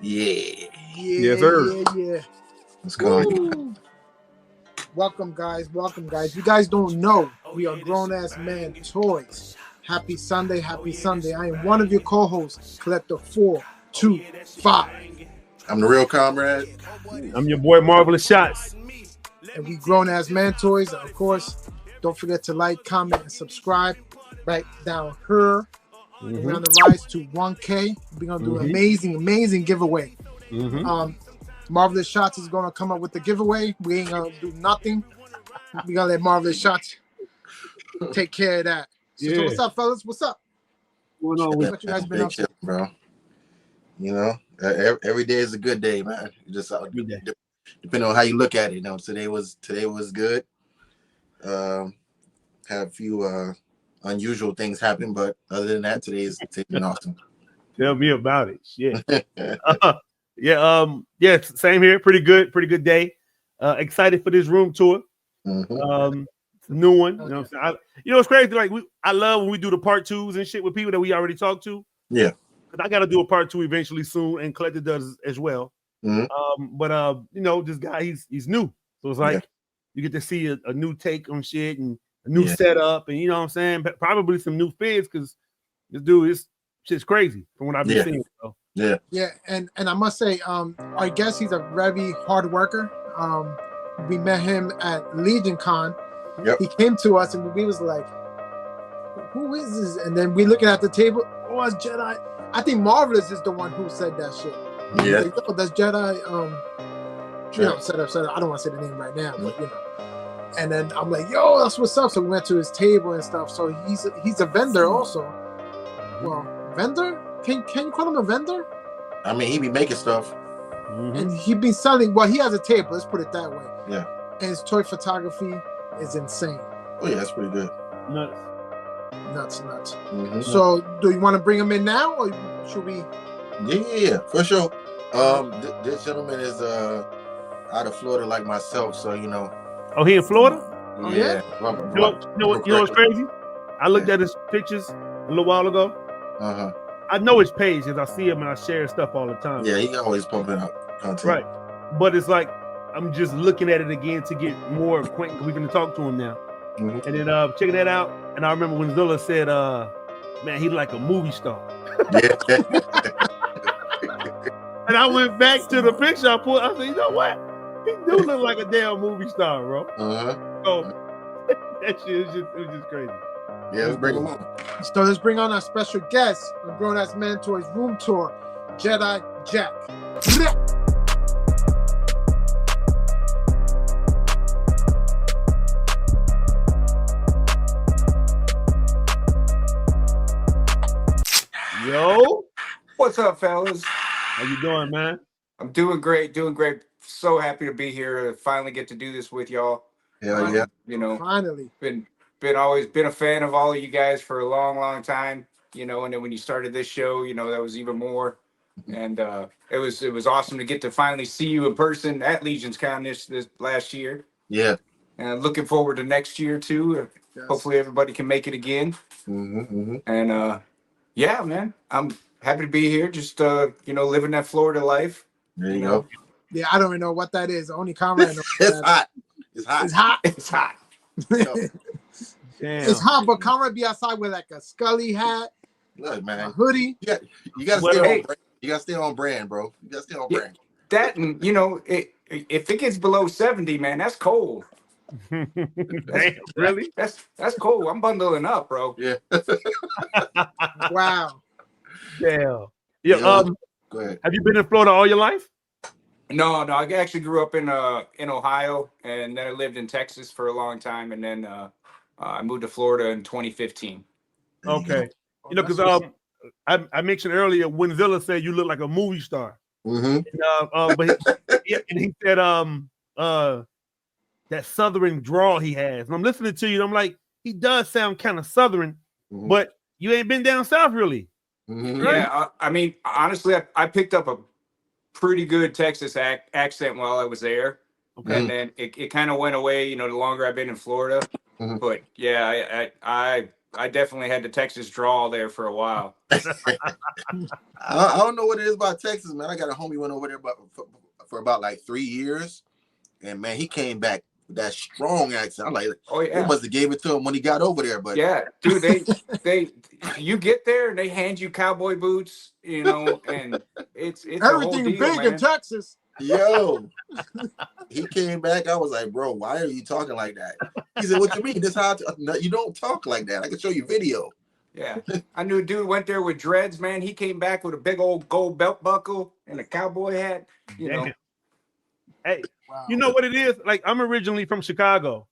Yeah. Yes, sir. Yeah. What's going on? Woo. Welcome, guys. Welcome, guys. You guys don't know we are grown ass man toys. Happy Sunday. Happy Sunday. I am one of your co-hosts, Collector 425. I'm the real comrade. I'm your boy, Marvelous Shots. And we grown ass man toys. Of course, don't forget to like, comment, and subscribe. Right down here. We're on the rise to 1K. We're gonna do an amazing giveaway. Marvelous Shots is gonna come up with the giveaway. We ain't gonna do nothing. We gonna let Marvelous Shots take care of that. So what's up, fellas? What's up? What's going on with What you guys been up to? Bro. You know, every day is a good day, man. You just depending on how you look at it. You know, today was good. Had a few unusual things happen, but other than that, today's been awesome. Tell me about it. Shit. Yeah, same here. Pretty good day. Excited for this room tour. New one. You know what I'm saying? It's crazy. Like I love when we do the part twos and shit with people that we already talked to. Yeah. Cause I gotta do a part two eventually soon, and Collector does as well. But this guy, he's new. So it's like you get to see a new take on shit and a new setup, and you know what I'm saying? But probably some new fits because this dude is shit's crazy from what I've been seeing. So. Yeah, and I must say, I guess he's a very hard worker. We met him at LegionCon. He came to us and we was like, who is this? And then we looking at the table, oh, it's Jedi. I think Marvelous is the one who said that shit. Yeah. Like, oh, that's Jedi. Set up. I don't want to say the name right now, but you know. And then I'm like, yo, that's what's up. So we went to his table and stuff. So he's a vendor also. Well, vendor? Can you call him a vendor? I mean, he be making stuff. And he be selling. Well, he has a table. Let's put it that way. Yeah. And his toy photography is insane. Oh yeah, that's pretty good. Nuts. So, do you want to bring him in now, or should we? Yeah, for sure. This gentleman is out of Florida, like myself. So you know. Oh, he in Florida? Yeah. You know what's crazy? I looked at his pictures a little while ago. I know his page because I see him and I share stuff all the time. Yeah, he always pumping out content. Right. But it's like I'm just looking at it again to get more acquainted. We're going to talk to him now. And then checking that out. And I remember when Zilla said, man, he's like a movie star. And I went back to the picture I put. I said, you know what? He do look like a damn movie star, bro. So that shit is just crazy. Yeah, let's bring him on. So let's bring on our special guest on GrownAssMenToyz room tour, Jedi Jack. Yo, what's up, fellas? How you doing, man? I'm doing great. So happy to be here. Finally get to do this with y'all. Hell yeah. You know, finally. Always been a fan of all of you guys for a long time. You know, and then when you started this show, you know, that was even more. And it was awesome to get to finally see you in person at LegionCon this last year. Yeah. And looking forward to next year too. Yes. Hopefully everybody can make it again. And yeah, man, I'm happy to be here. Just living that Florida life. There you go. Yeah, I don't even know what that is. Only Conrad knows. It's hot. It's hot. It's hot, but Conrad be outside with like a Scully hat. Look, man, a hoodie. Yeah, you gotta stay on brand. You gotta stay on brand, bro. You gotta stay on brand. That, and if it gets below 70, man, that's cold. Damn, really? That's cold. I'm bundling up, bro. Yeah. Wow. Damn. Yeah. Go ahead. Have you been in Florida all your life? No. I actually grew up in Ohio, and then I lived in Texas for a long time, and then I moved to Florida in 2015. Okay. Because I mentioned earlier when Zilla said you look like a movie star. But he said that Southern drawl he has. And I'm listening to you, and I'm like, he does sound kind of Southern, but you ain't been down south really. Right? Yeah, I mean, honestly, I picked up a pretty good Texas accent while I was there. Okay. And then it kind of went away, the longer I've been in Florida. But yeah, I definitely had the Texas drawl there for a while. I don't know what it is about Texas, man. I got a homie went over there for about like 3 years, and man, he came back with that strong accent. I'm like, oh yeah, they must have gave it to him when he got over there. But yeah, dude, they you get there and they hand you cowboy boots, you know, and it's everything a whole deal, big man. in Texas. Yo, he came back. I was like, bro, why are you talking like that? He said, what you mean? This how no, you don't talk like that. I can show you video. Yeah, I knew a dude went there with dreads, man. He came back with a big old gold belt buckle and a cowboy hat. You know, hey, wow. You know what it is? Like, I'm originally from Chicago,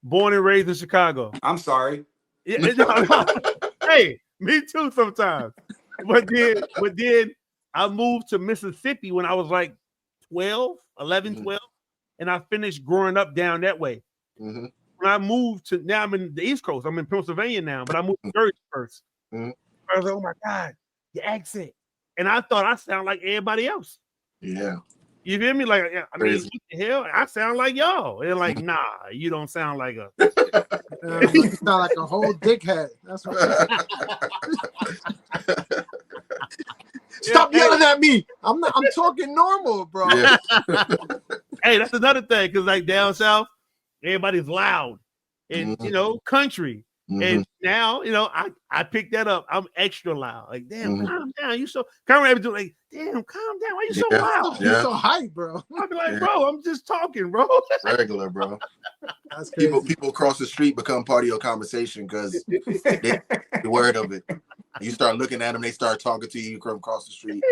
born and raised in Chicago. I'm sorry. Yeah, no. Hey, me too sometimes. But then I moved to Mississippi when I was like 11, 12, and I finished growing up down that way. Mm-hmm. When I moved to, now I'm in the East Coast. I'm in Pennsylvania now, but I moved to Jersey first. Mm-hmm. I was like, oh my God, your accent. And I thought I sound like everybody else. Yeah. You hear me? Like, I mean, what the hell? I sound like y'all. They're like, nah, you don't sound like us. You sound like a whole dickhead. That's what. Stop yelling at me. I'm talking normal, bro. Yeah. Hey, that's another thing, because like down south, everybody's loud and you know, country. And now, you know, I picked that up. I'm extra loud. Like, damn, calm down. You so Conrad do like, damn, calm down. Why you so loud? You're so hype, bro. I'll be like, bro, I'm just talking, bro. Regular, bro. That's crazy. People across the street become part of your conversation because they the word of it. You start looking at them, they start talking to you from across the street.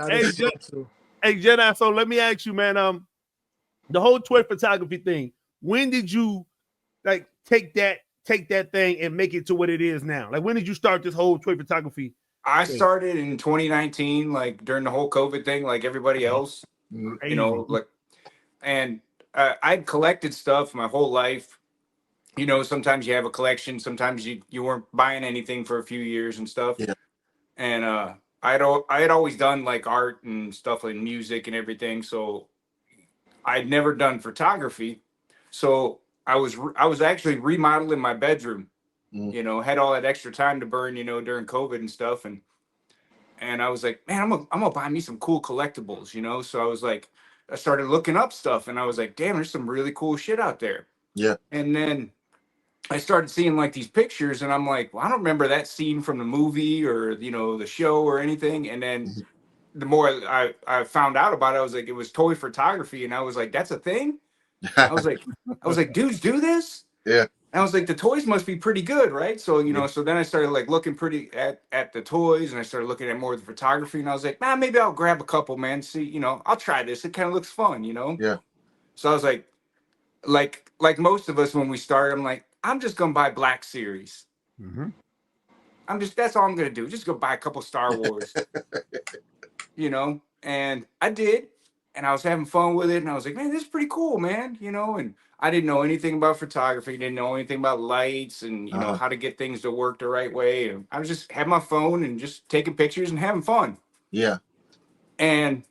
Hey, Jedi, so let me ask you, man, the whole toy photography thing, when did you like take that thing and make it to what it is now? Like, when did you start this whole toy photography? I started in 2019, like during the whole COVID thing, like everybody else, you know, like, and I'd collected stuff my whole life. You know, sometimes you have a collection, sometimes you weren't buying anything for a few years and stuff. Yeah. And I had always done like art and stuff like music and everything. So I'd never done photography. So I was actually remodeling my bedroom, you know, had all that extra time to burn, you know, during COVID and stuff. And I was like, man, I'm gonna buy me some cool collectibles, you know? So I was like, I started looking up stuff and I was like, damn, there's some really cool shit out there. Yeah. And then I started seeing like these pictures and I'm like, well, I don't remember that scene from the movie or, you know, the show or anything. And then the more I found out about it, I was like, it was toy photography. And I was like, that's a thing. I was like, dudes do this? Yeah. And I was like, the toys must be pretty good, right? So, you know, so then I started like looking pretty at the toys and I started looking at more of the photography and I was like, man, maybe I'll grab a couple, man. See, you know, I'll try this. It kind of looks fun, you know? Yeah. So I was like most of us when we started, I'm like, I'm just gonna buy Black Series. That's all I'm gonna do. Just go buy a couple Star Wars. You know, and I did, and I was having fun with it, and I was like, man, this is pretty cool, man. You know, and I didn't know anything about photography, didn't know anything about lights and you know how to get things to work the right way. And I was just having my phone and just taking pictures and having fun. Yeah. And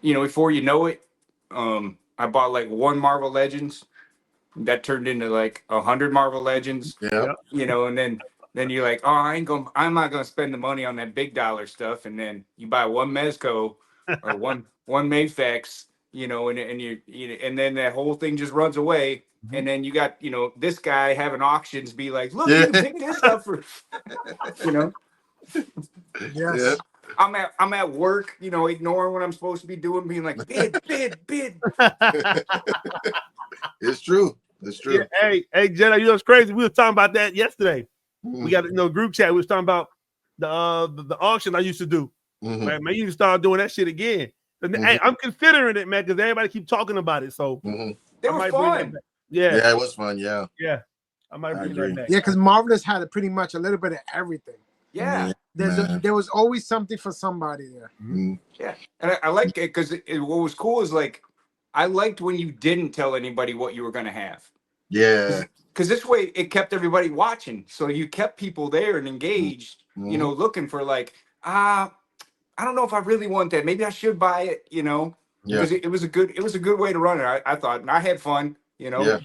you know, before you know it, I bought like one Marvel Legends. That turned into like 100 Marvel Legends. Yeah. You know, and then you're like, oh, I'm not gonna spend the money on that big dollar stuff. And then you buy one Mezco or one Mayfex, you know, and then that whole thing just runs away. And then you got, you know, this guy having auctions be like, look, you can pick this up for, you know. Yes. Yeah. I'm at work, you know, ignoring what I'm supposed to be doing, being like, bid. It's true. It's true. Yeah, hey, Jedi, you know what's crazy? We were talking about that yesterday. We got group chat. We was talking about the auction I used to do. Right, man, you can start doing that shit again. Hey, I'm considering it, man, because everybody keep talking about it. So they were fun. Yeah, it was fun. Yeah. I might bring that back. Yeah, because Marvelous had pretty much a little bit of everything. Yeah. There was always something for somebody there. Yeah, and I like it because what was cool is like I liked when you didn't tell anybody what you were gonna have. Yeah. Because this way it kept everybody watching, so you kept people there and engaged. You know, looking for like I don't know if I really want that. Maybe I should buy it. You know, because it was a good way to run it. I thought, and I had fun. You know. Yeah.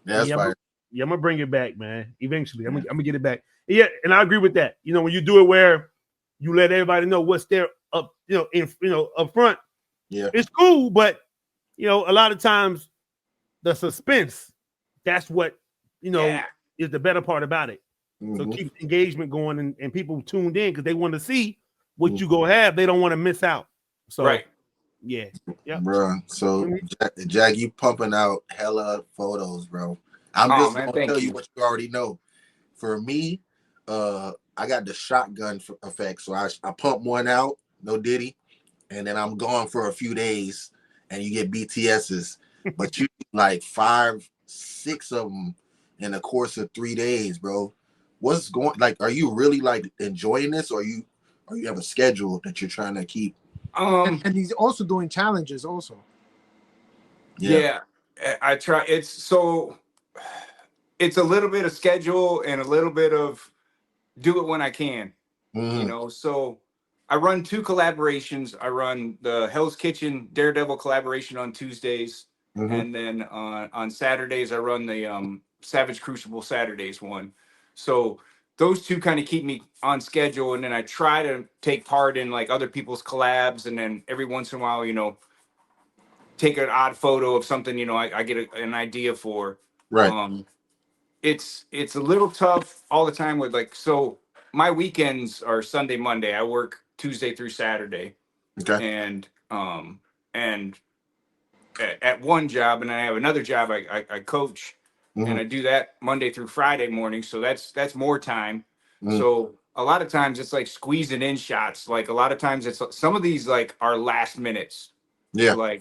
That's fine. Yeah, I'm gonna bring it back, man. Eventually, I'm gonna get it back. Yeah, and I agree with that. When you do it where you let everybody know what's there up, up front. Yeah, it's cool, but a lot of times the suspense, that's what is the better part about it. So keep engagement going and people tuned in because they want to see what you go have. They don't want to miss out. So right. Yeah. Bro. So Jack, you pumping out hella photos, bro. I'm just gonna tell you what you already know. For me, I got the shotgun effect. So I pump one out, no diddy, and then I'm gone for a few days, and you get BTSs. But you like 5, 6 of them in the course of 3 days, bro. What's going like? Are you really like enjoying this, or you have a schedule that you're trying to keep? And he's also doing challenges also. Yeah, I try. It's a little bit of schedule and a little bit of do it when I can. So I run 2 collaborations. I run the Hell's Kitchen Daredevil collaboration on Tuesdays, and then on Saturdays I run the Savage Crucible Saturdays one. So those 2 kind of keep me on schedule, and then I try to take part in like other people's collabs, and then every once in a while, take an odd photo of something, I get an idea for. Right. It's a little tough all the time with so my weekends are Sunday, Monday. I work Tuesday through Saturday. Okay. And at one job, and I have another job I coach, and I do that Monday through Friday morning. So that's more time. So a lot of times it's like squeezing in shots. Like a lot of times it's some of these like are last minutes. Yeah.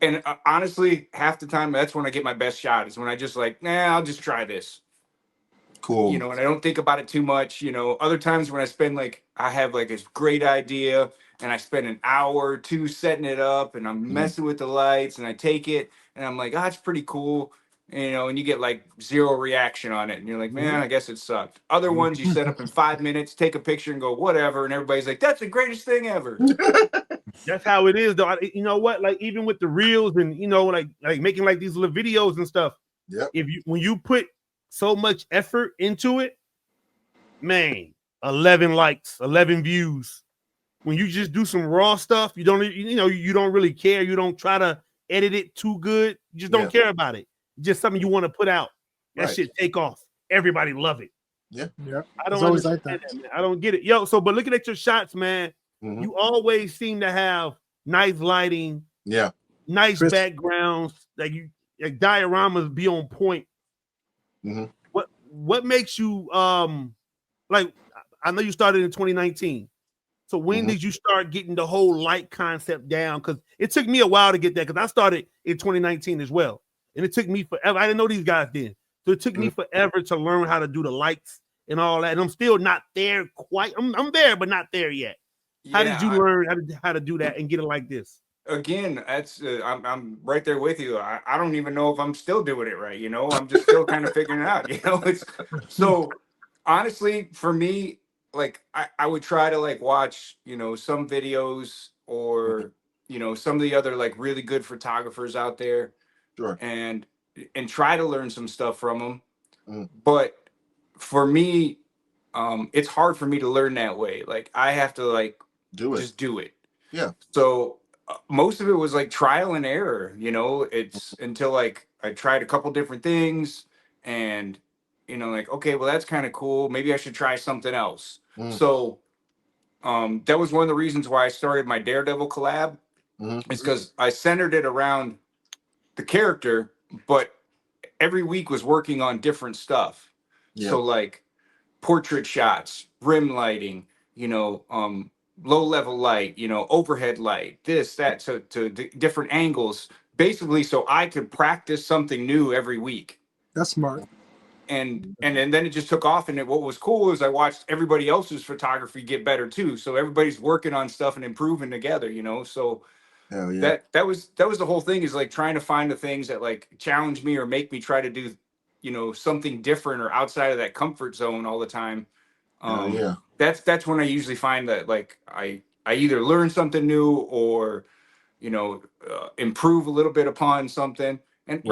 And honestly, half the time that's when I get my best shot is when I just I'll just try this. Cool. And I don't think about it too much. Other times when I spend I have this great idea and I spend an hour or 2 setting it up and I'm messing with the lights and I take it and I'm like, it's pretty cool. And you get 0 reaction on it. And you're like, man, I guess it sucked. Other ones you set up in 5 minutes, take a picture and go, whatever. And everybody's like, that's the greatest thing ever. That's how it is, though. You know what? Even with the reels and making these little videos and stuff. Yeah. When you put so much effort into it, man, 11 likes, 11 views. When you just do some raw stuff, you don't really care. You don't try to edit it too good. You just don't care about it. Just something you want to put out. That shit take off. Everybody love it. Yeah. I don't always like that. I don't get it. But looking at your shots, man, you always seem to have nice lighting. Yeah. Nice backgrounds. Dioramas be on point. What makes you I know you started in 2019. So when did you start getting the whole light concept down? Because it took me a while to get that because I started in 2019 as well. And it took me forever. I didn't know these guys then. So it took me forever to learn how to do the lights and all that. And I'm still not there quite. I'm there, but not there yet. How did you learn how to do that and get it like this? Again, that's I'm right there with you. I don't even know if I'm still doing it right. I'm just still kind of figuring it out. It's so honestly for me, I would try to watch some videos or some of the other really good photographers out there, sure, and try to learn some stuff from them. But for me, it's hard for me to learn that way. I have to just do it. Yeah. So most of it was trial and error. It's until I tried a couple different things and okay, well that's kind of cool. Maybe I should try something else. So that was one of the reasons why I started my Daredevil collab. It's because I centered it around the character, but every week was working on different stuff. Yeah. So portrait shots, rim lighting, low level light, overhead light, this, that, to different angles, basically so I could practice something new every week. That's smart. And then it just took off. And what was cool is I watched everybody else's photography get better too. So everybody's working on stuff and improving together, so yeah. that was the whole thing, is trying to find the things that challenge me or make me try to do, something different or outside of that comfort zone all the time. Yeah. That's when I usually find that I either learn something new or, improve a little bit upon something. And,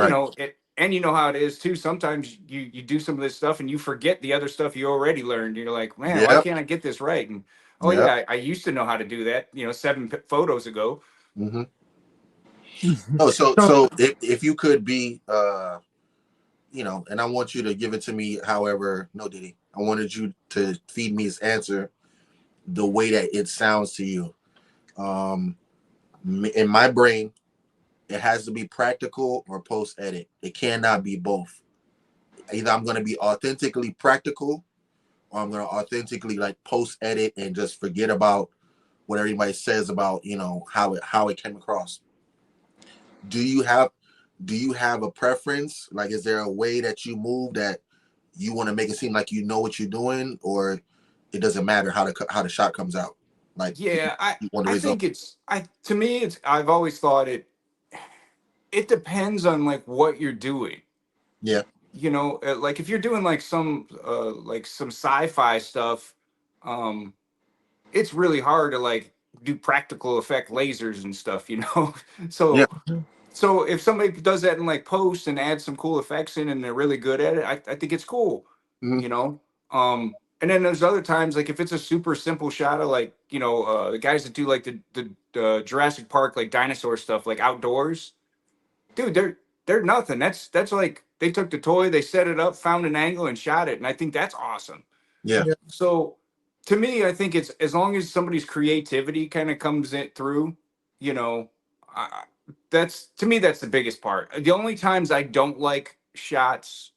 and you know how it is too. Sometimes you do some of this stuff and you forget the other stuff you already learned. You're like, man, why can't I get this right? And oh yeah, I used to know how to do that, 7 photos ago. Mm-hmm. Oh, so if you could be, and I want you to give it to me, however, no, Diddy, I wanted you to feed me his answer the way that it sounds to you. In my brain, it has to be practical or post edit. It cannot be both. Either I'm going to be authentically practical, or I'm going to authentically like post edit and just forget about what everybody says about how it came across. Do you have a preference? Like, is there a way that you move that you want to make it seem like you know what you're doing, or it doesn't matter how the shot comes out? Like, yeah, I think to me I've always thought it depends on like what you're doing. Yeah. Like if you're doing like some sci-fi stuff, it's really hard to like do practical effect lasers and stuff, So Yeah. So if somebody does that in like post and adds some cool effects in and they're really good at it, I think it's cool, And then there's other times, like if it's a super simple shot of like, the guys that do like the Jurassic Park, like dinosaur stuff, like outdoors, dude, they're nothing. That's like they took the toy, they set it up, found an angle and shot it. And I think that's awesome. Yeah. So to me, I think it's as long as somebody's creativity kind of comes in through, that's to me, that's the biggest part. The only times I don't like shots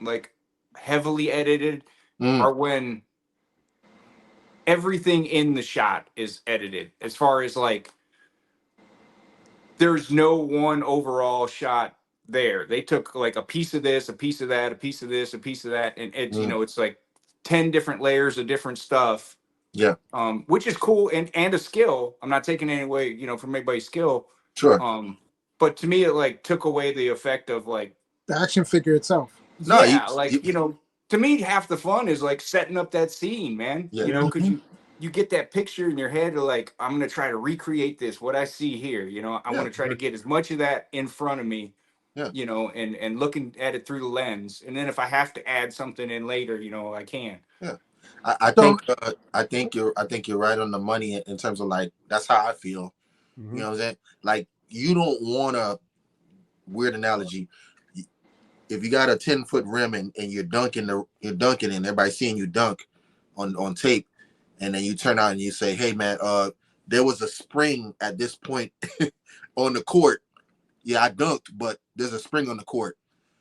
like heavily edited are when everything in the shot is edited, as far as like there's no one overall shot there. They took like a piece of this, a piece of that, a piece of this, a piece of that, and it's it's like 10 different layers of different stuff. Yeah. Which is cool and a skill. I'm not taking any away, from anybody's skill. Sure. But to me, it like took away the effect of like the action figure itself. No, to me, half the fun is like setting up that scene, man. Yeah. Because you get that picture in your head of like, I'm gonna try to recreate this, what I see here. I want to try to get as much of that in front of me. Yeah. And looking at it through the lens, and then if I have to add something in later, I can. Yeah. I think you're right on the money in terms of like, that's how I feel. Mm-hmm. You know what I'm saying? Like, you don't want a weird analogy. If you got a 10-foot rim and you're dunking and everybody's seeing you dunk on tape, and then you turn out and you say, hey man, there was a spring at this point on the court. Yeah, I dunked, but there's a spring on the court.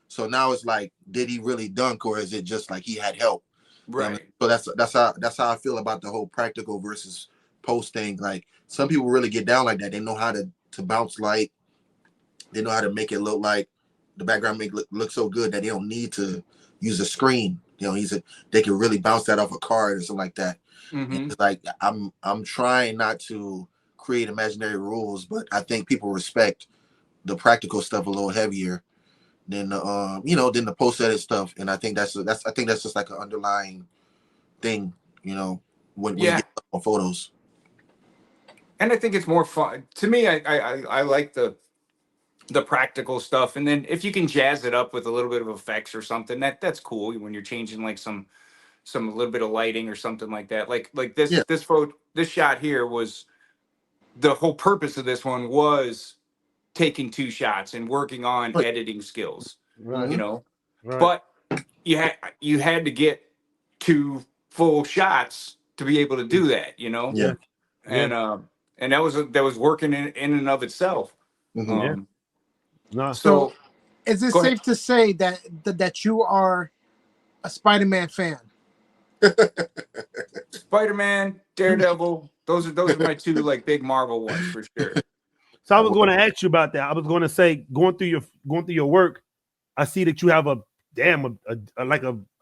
So now it's like, did he really dunk, or is it just like he had help? Right. So that's how I feel about the whole practical versus post thing. Like, some people really get down like that. They know how to bounce light. They know how to make it look like the background make look so good that they don't need to use a screen. They can really bounce that off a card or something like that. Mm-hmm. It's like I'm trying not to create imaginary rules, but I think people respect the practical stuff a little heavier than than the post edit stuff. And I think that's just like an underlying thing, when you get on photos. And I think it's more fun to me. I like the practical stuff, and then if you can jazz it up with a little bit of effects or something, that's cool when you're changing like some a little bit of lighting or something like that. Like this shot here was, the whole purpose of this one was taking 2 shots and working on editing skills. Right. Right. But you had to get 2 full shots to be able to do that. Yeah. And that was working in and of itself. Mm-hmm. So is it safe to say that you are a Spider-Man fan? Spider-Man, Daredevil, those are my 2 like big Marvel ones for sure. So I was going to ask you about that. I was going to say, going through your work, I see that you have a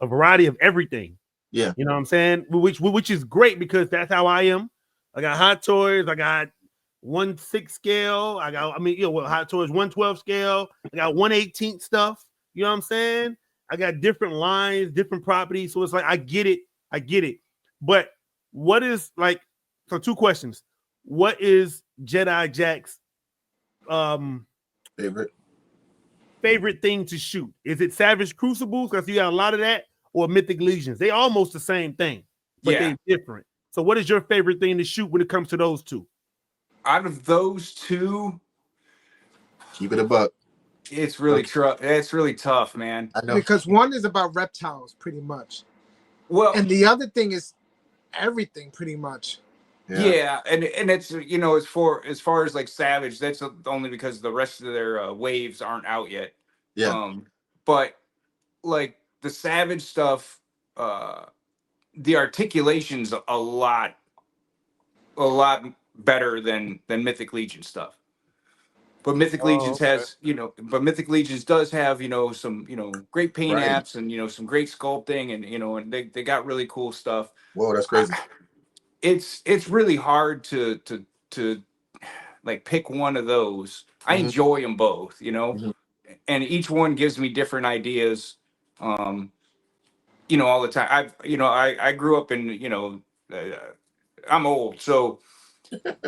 variety of everything. Yeah. You know what I'm saying? Which is great, because that's how I am. I got Hot Toys. I got 1/6 scale. Hot Toys 1/12 scale. I got 1/18 stuff. You know what I'm saying? I got different lines, different properties. So it's like, I get it. But what is like, so 2 questions. What is Jedi Jack's favorite? favorite thing to shoot? Is it Savage Crucibles? Because you got a lot of that, or Mythic Legions? They almost the same thing, but they're different. So what is your favorite thing to shoot when it comes to those two? Out of those two, keep it a buck. It's really it's really tough, man. I know. Because one is about reptiles, pretty much. Well, and the other thing is everything, pretty much. Yeah, and it's, you know, as far as like Savage, that's only because the rest of their waves aren't out yet. Yeah. But like the Savage stuff, the articulation's a lot better than Mythic Legion stuff. But Mythic Legions has, you know, Mythic Legions does have, you know, some, you know, great paint apps and, you know, some great sculpting and, you know, and they got really cool stuff. Whoa, that's crazy. It's really hard to like pick one of those. I enjoy them both, you know, and each one gives me different ideas. You know, all the time. I grew up in, you know, I'm old, so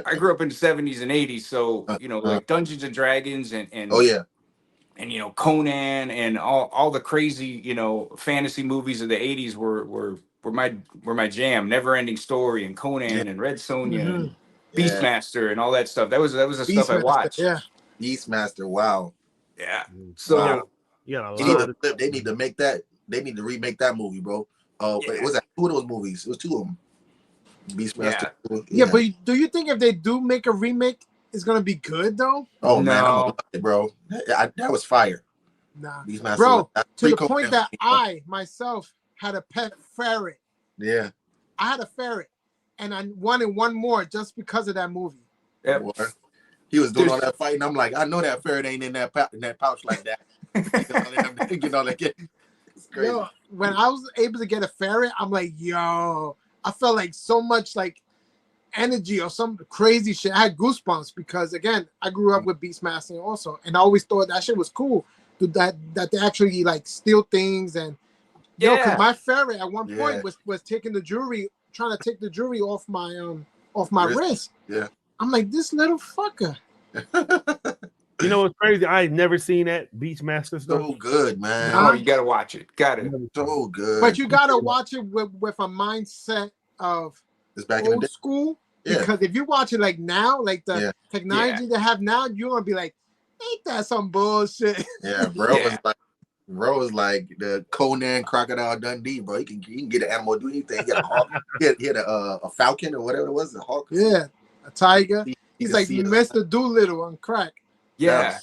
I grew up in the 70s and 80s. So, you know, like Dungeons and Dragons and and, you know, Conan and all the crazy, you know, fantasy movies of the 80s were my jam. Never Ending Story and Conan and Red Sonja and Beastmaster and all that stuff. That was the stuff I watched. Yeah. Beastmaster, wow. Yeah. So they need to make that. They need to remake that movie, bro. Was that two of those movies? It was two of them. Beastmaster. Yeah, but do you think if they do make a remake, it's gonna be good though? Oh no, man, bro, that was fire. Nah, Beastmaster, bro, to the point that I myself had a pet ferret. Yeah, I had a ferret, and I wanted one more just because of that movie. Yeah, he was doing all that fighting. I'm like, I know that ferret ain't in that pouch like that. You know, like it's crazy. Yo, when I was able to get a ferret, I'm like, yo, I felt like so much like energy or some crazy shit. I had goosebumps because again, I grew up with Beastmaster also, and I always thought that shit was cool. That they actually like steal things and cause my ferret at one point was taking the jewelry, trying to take the jewelry off my wrist. Yeah, I'm like, this little fucker. You know what's crazy? I ain't never seen that Beastmaster stuff. So good, man. Oh, you gotta watch it. Got it. So good. But you gotta watch it with a mindset of it's back old in the day. school. Yeah. Because if you watch it like now, like the technology they have now, you're gonna be like, ain't that some bullshit? Yeah, bro was like the Conan Crocodile Dundee, bro. He can get an animal, do anything. He had a falcon or whatever it was, a hawk. Yeah, a tiger. He's like Mr. Doolittle on crack. Yeah.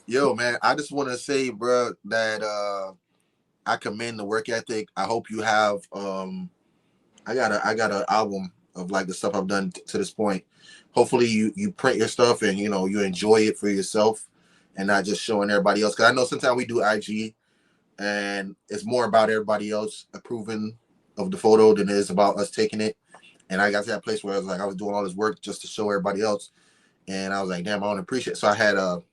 Yo, man, I just want to say, bro, that I commend the work ethic. I hope you have I got an album of like the stuff I've done to this point. Hopefully you print your stuff and you know you enjoy it for yourself and not just showing everybody else. Because I know sometimes we do IG and it's more about everybody else approving of the photo than it is about us taking it. And I got to that place where I was like, I was doing all this work just to show everybody else. And I was like, damn, I don't appreciate it. So I had a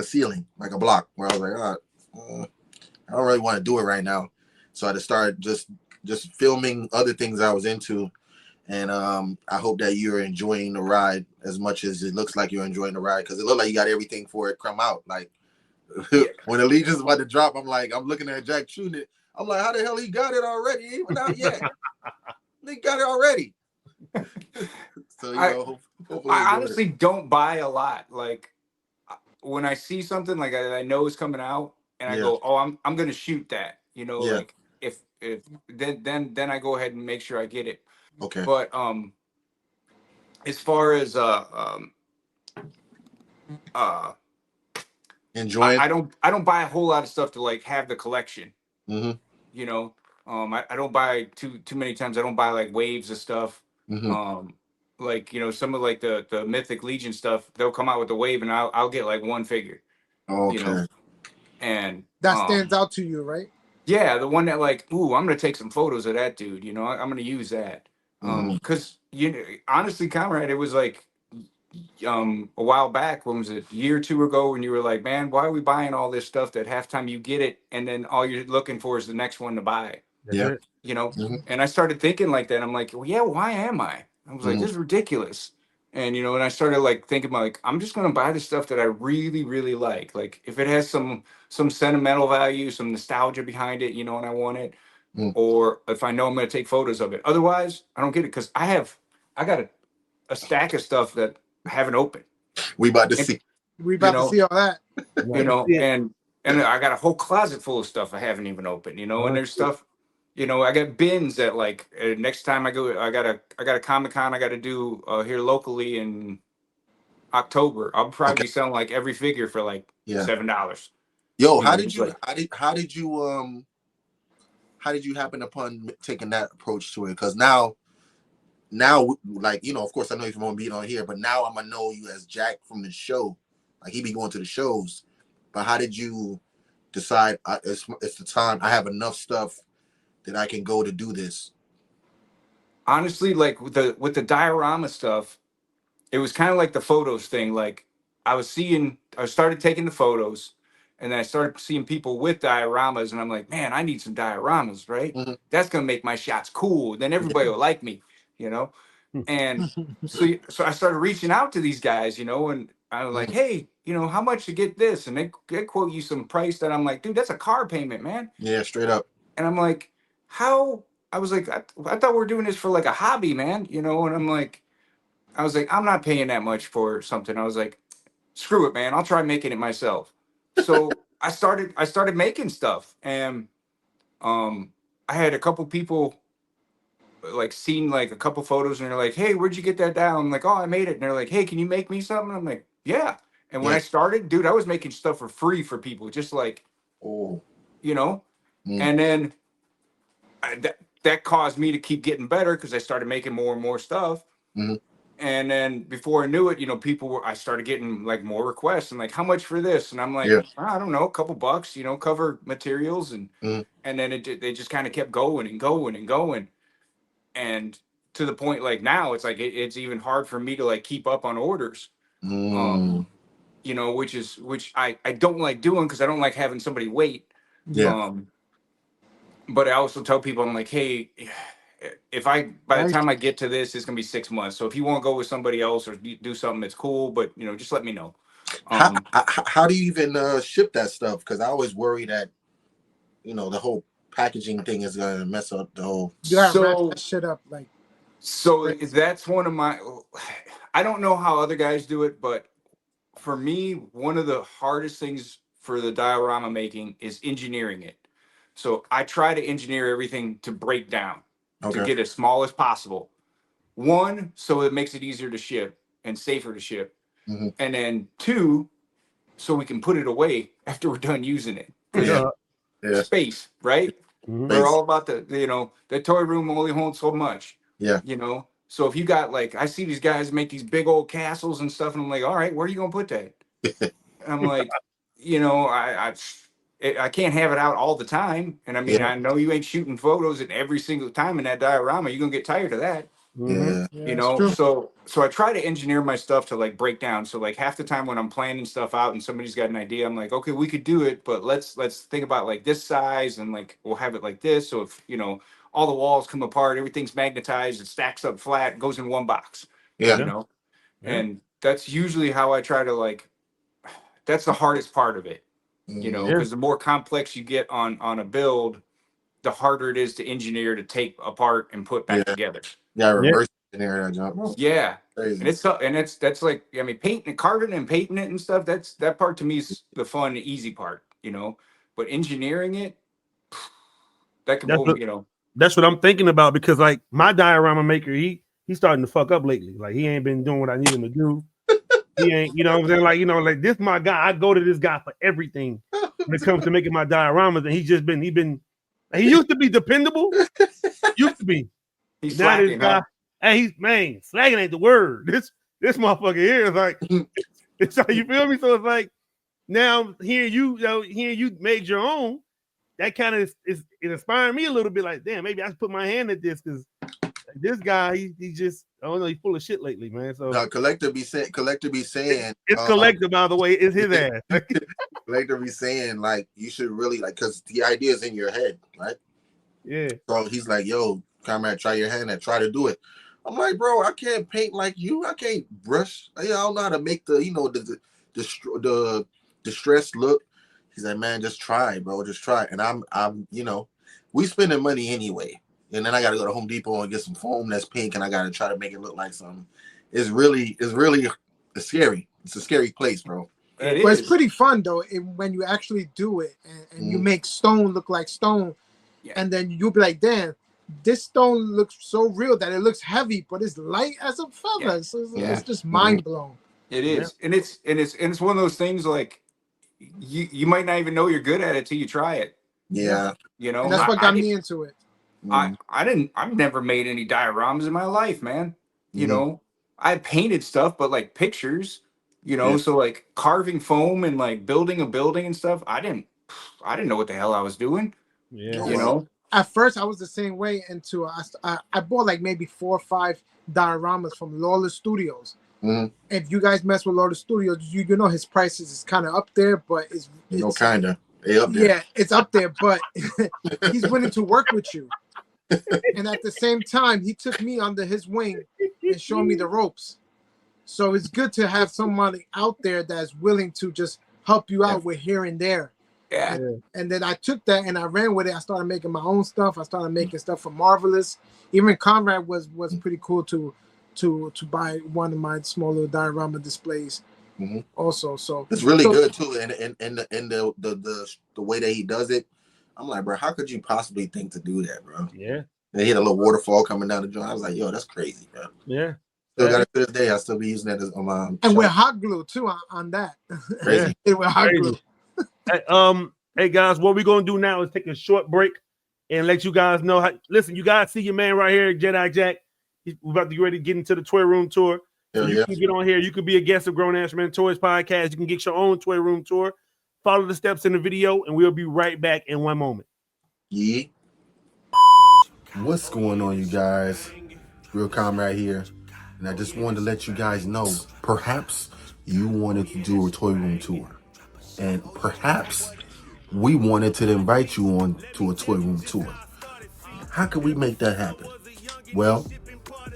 ceiling, like a block, where I was like, I don't really want to do it right now. So I just started just filming other things I was into. And I hope that you're enjoying the ride as much as it looks like you're enjoying the ride, because it looked like you got everything for it come out. Like when the Legion's about to drop, I'm looking at Jack shooting it. I'm like, how the hell he got it already? He ain't out yet. He got it already. So you know, I honestly don't buy a lot. Like when I see something like I know is coming out, and I go, oh, I'm gonna shoot that. You know, like if then I go ahead and make sure I get it. Okay. But as far as enjoying, I don't buy a whole lot of stuff to like have the collection. Mm-hmm. You know, I don't buy too many times. I don't buy like waves of stuff. Mm-hmm. Like, you know, some of like the Mythic Legion stuff, they'll come out with the wave and I'll get like one figure. Okay. You know? And that stands out to you, right? Yeah, the one that like, ooh, I'm gonna take some photos of that dude. You know, I'm gonna use that. Because you know, honestly, Comrade, it was like a while back. When was it? A year or two ago, when you were like, man, why are we buying all this stuff that halftime you get it and then all you're looking for is the next one to buy? Yeah. You know, and I started thinking like that. I'm like, well, yeah, why am I? I was like, this is ridiculous. And you know, and I started like thinking about like I'm just gonna buy the stuff that I really, really like. Like if it has some sentimental value, some nostalgia behind it, you know, and I want it, or if I know I'm gonna take photos of it. Otherwise, I don't get it because I got a stack of stuff that I haven't opened. We about to see. We about to see all that. You know, and I got a whole closet full of stuff I haven't even opened. You know, and there's stuff. You know, I got bins that like next time I go, I got a Comic-Con I got to do here locally in October. I'll probably be selling like every figure for like $7. Yo, how did you happen upon taking that approach to it? Because now, like, you know, of course I know you from on being on here, but now I'm gonna know you as Jack from the show. Like he be going to the shows. But how did you decide it's the time? I have enough stuff that I can go to do this. Honestly, like with the diorama stuff, it was kind of like the photos thing. Like I started taking the photos, and then I started seeing people with dioramas, and I'm like, man, I need some dioramas, right? That's gonna make my shots cool. Then everybody will like me, you know. And so I started reaching out to these guys, you know, and I was like, hey, you know, how much to get this? And they quote you some price that I'm like, dude, that's a car payment, man. Yeah, straight up. And I'm like, how? I was like, I thought we were doing this for like a hobby, man, you know. And I was like, I'm not paying that much for something. I was like, screw it, man. I'll try making it myself. So I started making stuff, and I had a couple people like seen like a couple photos, and they're like, hey, where'd you get that down? I'm like, oh, I made it. And they're like, hey, can you make me something? I'm like, yeah. And when I started, dude, I was making stuff for free for people, just like, you know. And then that caused me to keep getting better because I started making more and more stuff. And then before I knew it, you know, I started getting like more requests and like, how much for this? And I'm like, I don't know, a couple bucks, you know, cover materials. And then they just kind of kept going and going and going. And to the point like now it's like, it's even hard for me to like keep up on orders, you know, which I don't like doing because I don't like having somebody wait. But I also tell people, I'm like, hey, by the time I get to this, it's gonna be 6 months. So if you want to go with somebody else or do something that's cool, but you know, just let me know. How do you even ship that stuff? Because I always worry that, you know, the whole packaging thing is gonna mess up the whole. You gotta wrap that shit up like. So that's one of my. I don't know how other guys do it, but for me, one of the hardest things for the diorama making is engineering it. So I try to engineer everything to break down to get as small as possible. One, so it makes it easier to ship and safer to ship. And then two, so we can put it away after we're done using it. Space, right? We're all about the toy room only holds so much. You know, so if you got like, I see these guys make these big old castles and stuff, and I'm like, all right, where are you gonna put that? And I'm like, you know, I can't have it out all the time. And I mean, I know you ain't shooting photos at every single time in that diorama. You're gonna get tired of that. You know, so I try to engineer my stuff to like break down. So like half the time when I'm planning stuff out and somebody's got an idea, I'm like, okay, we could do it, but let's think about like this size and like we'll have it like this. So if you know all the walls come apart, everything's magnetized, it stacks up flat, it goes in one box. You know, and that's usually how I try to like. That's the hardest part of it. You know, because the more complex you get on a build, the harder it is to engineer to take apart and put back together. Reverse engineer that jump. And that's like, I mean, painting and carving and painting it and stuff. That part to me is the fun, easy part, you know. But engineering it, that can you know. That's what I'm thinking about because like my diorama maker, he's starting to fuck up lately. Like he ain't been doing what I need him to do. He ain't, you know what I'm saying? Like, you know, like this my guy. I go to this guy for everything when it comes to making my dioramas, and he used to be dependable. Used to be. He's slacking, huh? And slacking ain't the word. This motherfucker here is like, it's how you feel me? So it's like now hearing you made your own, that kind of is inspiring me a little bit. Like, damn, maybe I should put my hand at this because this guy, he just, I don't know, he's full of shit lately, man. So Collector be saying it's Collector, by the way, it's his ass. Collector be saying like you should really like because the idea is in your head, right? Yeah. So he's like, yo, comrade, try your hand and try to do it. I'm like, bro, I can't paint like you. I can't brush. I don't know how to make the, the distressed look. He's like, man, just try, bro. Just try. And I'm, we spending money anyway. And then I got to go to Home Depot and get some foam that's pink, and I got to try to make it look like something. It's scary. It's a scary place, bro. It's pretty fun though when you actually do it and you make stone look like stone, and then you'll be like, damn, this stone looks so real that it looks heavy, but it's light as a feather. So it's just mind blown. It is, and it's one of those things like you might not even know you're good at it till you try it. Yeah, and that's what got me into it. I've never made any dioramas in my life, man. You know, I painted stuff, but like pictures. So like carving foam and like building a building and stuff. I didn't know what the hell I was doing. Yeah, At first, I was the same way. I bought like maybe 4 or 5 dioramas from Lawless Studios. If you guys mess with Lawless Studios, you know his prices is kind of up there, but it's kind of. Up there. Yeah, it's up there, but he's willing to work with you. And at the same time, he took me under his wing and showed me the ropes. So it's good to have somebody out there that's willing to just help you out with here and there. Yeah. And then I took that and I ran with it. I started making my own stuff. I started making stuff for Marvelous. Even Conrad was pretty cool to buy one of my small little diorama displays. Also, so it's really good too. And the way that he does it, I'm like, bro, how could you possibly think to do that, bro? Yeah. And he had a little waterfall coming down the joint. I was like, yo, that's crazy, bro. Yeah. Still got it to this day. I still be using that as on my and with hot glue too on that. Crazy. With hot glue. Hey guys, what we're gonna do now is take a short break and let you guys know how. Listen, you guys see your man right here, Jedi Jack. We're about to get ready to get into the toy room tour. So you can get on here. You could be a guest of GrownAssMenToyz podcast. You can get your own toy room tour. Follow the steps in the video, and we'll be right back in one moment. Yeah. What's going on, you guys? Real Comrade here. And I just wanted to let you guys know, perhaps you wanted to do a toy room tour. And perhaps we wanted to invite you on to a toy room tour. How could we make that happen? Well,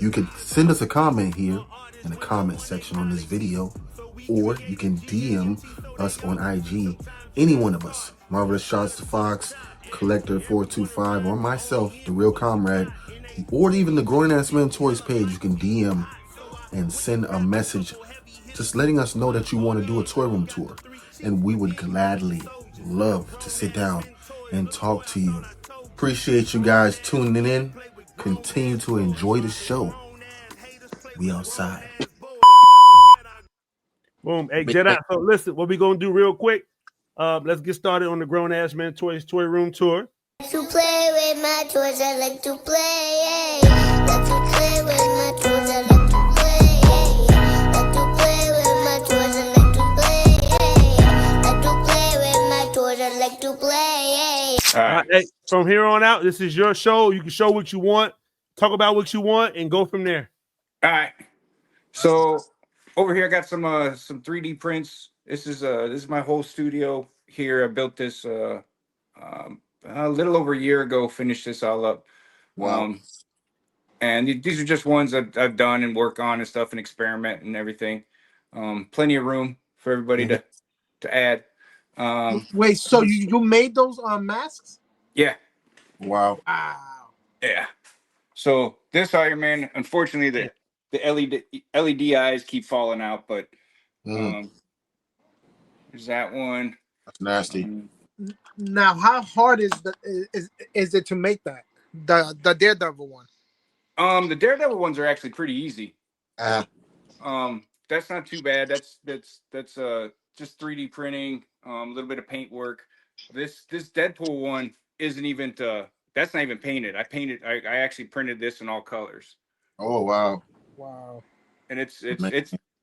you could send us a comment here in the comment section on this video, or you can DM us on IG, any one of us, Marvelous Shots to Fox, Collector 425, or myself, The Real Comrade, or even the GrownAssMenToyz page. You can DM and send a message just letting us know that you want to do a toy room tour, and we would gladly love to sit down and talk to you. Appreciate you guys tuning in. Continue to enjoy the show. We outside. Boom. Hey, Jedi. So listen, what we gonna do real quick? Let's get started on the GrownAssMenToyz toy room tour. To play with my toys, I like to play. Like to play with my toys, I like to play. Like to play with my toys, I like to play. Like to play with my toys, I like to play. All right. Hey, from here on out, this is your show. You can show what you want, talk about what you want, and go from there. All right. So over here, I got some 3D prints. This is my whole studio here. I built this a little over a year ago. Finished this all up. Wow. And these are just ones that I've done and work on and stuff and experiment and everything. Plenty of room for everybody to add. Wait, so you made those masks? Yeah. Wow. Yeah. So this Iron Man, unfortunately, the LED eyes keep falling out, but there's that one. That's nasty. Now, how hard is it to make that? The Daredevil one? The Daredevil ones are actually pretty easy. That's not too bad. That's just 3D printing, a little bit of paint work. This Deadpool one isn't even that's not even painted. I actually printed this in all colors. Oh wow. Wow. And it's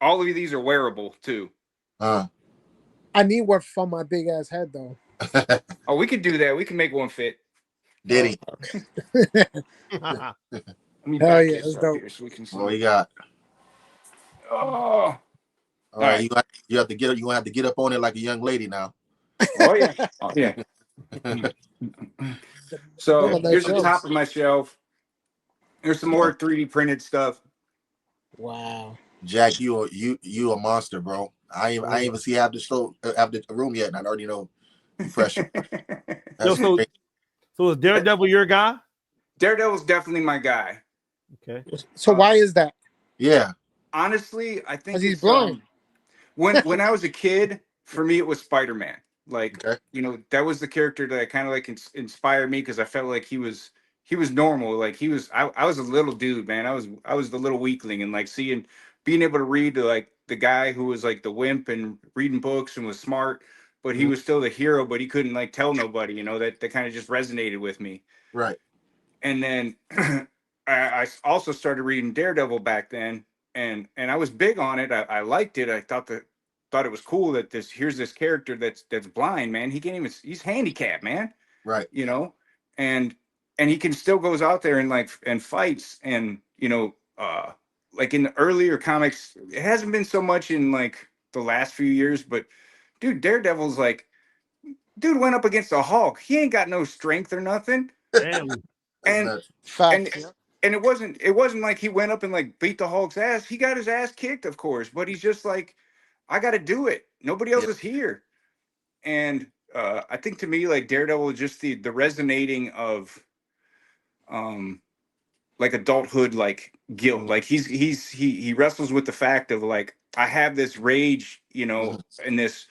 all of these are wearable too. I need one for my big ass head though. Oh, we could do that. We can make one fit. Did he? Let me Hell back yeah, this that's up dope. here so we can see. What you got? Oh. All right. You have to get up. You gonna have to get up on it like a young lady now. Oh yeah. Oh yeah. So here's the top of my shelf. There's some more 3D printed stuff. Wow. Jack, you a monster, bro. I ain't even see half the room yet, and I already know you fresh. So is Daredevil your guy? Daredevil's definitely my guy. Okay. So why is that? Yeah. Honestly, I think because he's blind. When I was a kid, for me it was Spider-Man. Like, you know, that was the character that kind of like inspired me because I felt like he was normal. Like I was a little dude, man. I was the little weakling, and like being able to read to like the guy who was like the wimp and reading books and was smart, but he was still the hero, but he couldn't like tell nobody, you know, that kind of just resonated with me. Right. And then I also started reading Daredevil back then, and I was big on it. I liked it. I thought it was cool that here's this character that's blind, man. He can't even, he's handicapped, man. Right. You know, and he can still goes out there and fights, and you know, like in the earlier comics, it hasn't been so much in like the last few years, but dude, Daredevil's like, dude went up against a Hulk. He ain't got no strength or nothing. Damn. And it wasn't like he went up and like beat the Hulk's ass. He got his ass kicked, of course, but he's just like, I got to do it. Nobody else is here. And I think to me, like Daredevil is just the resonating of like adulthood, like guilt. Like he wrestles with the fact of like, I have this rage, you know, and this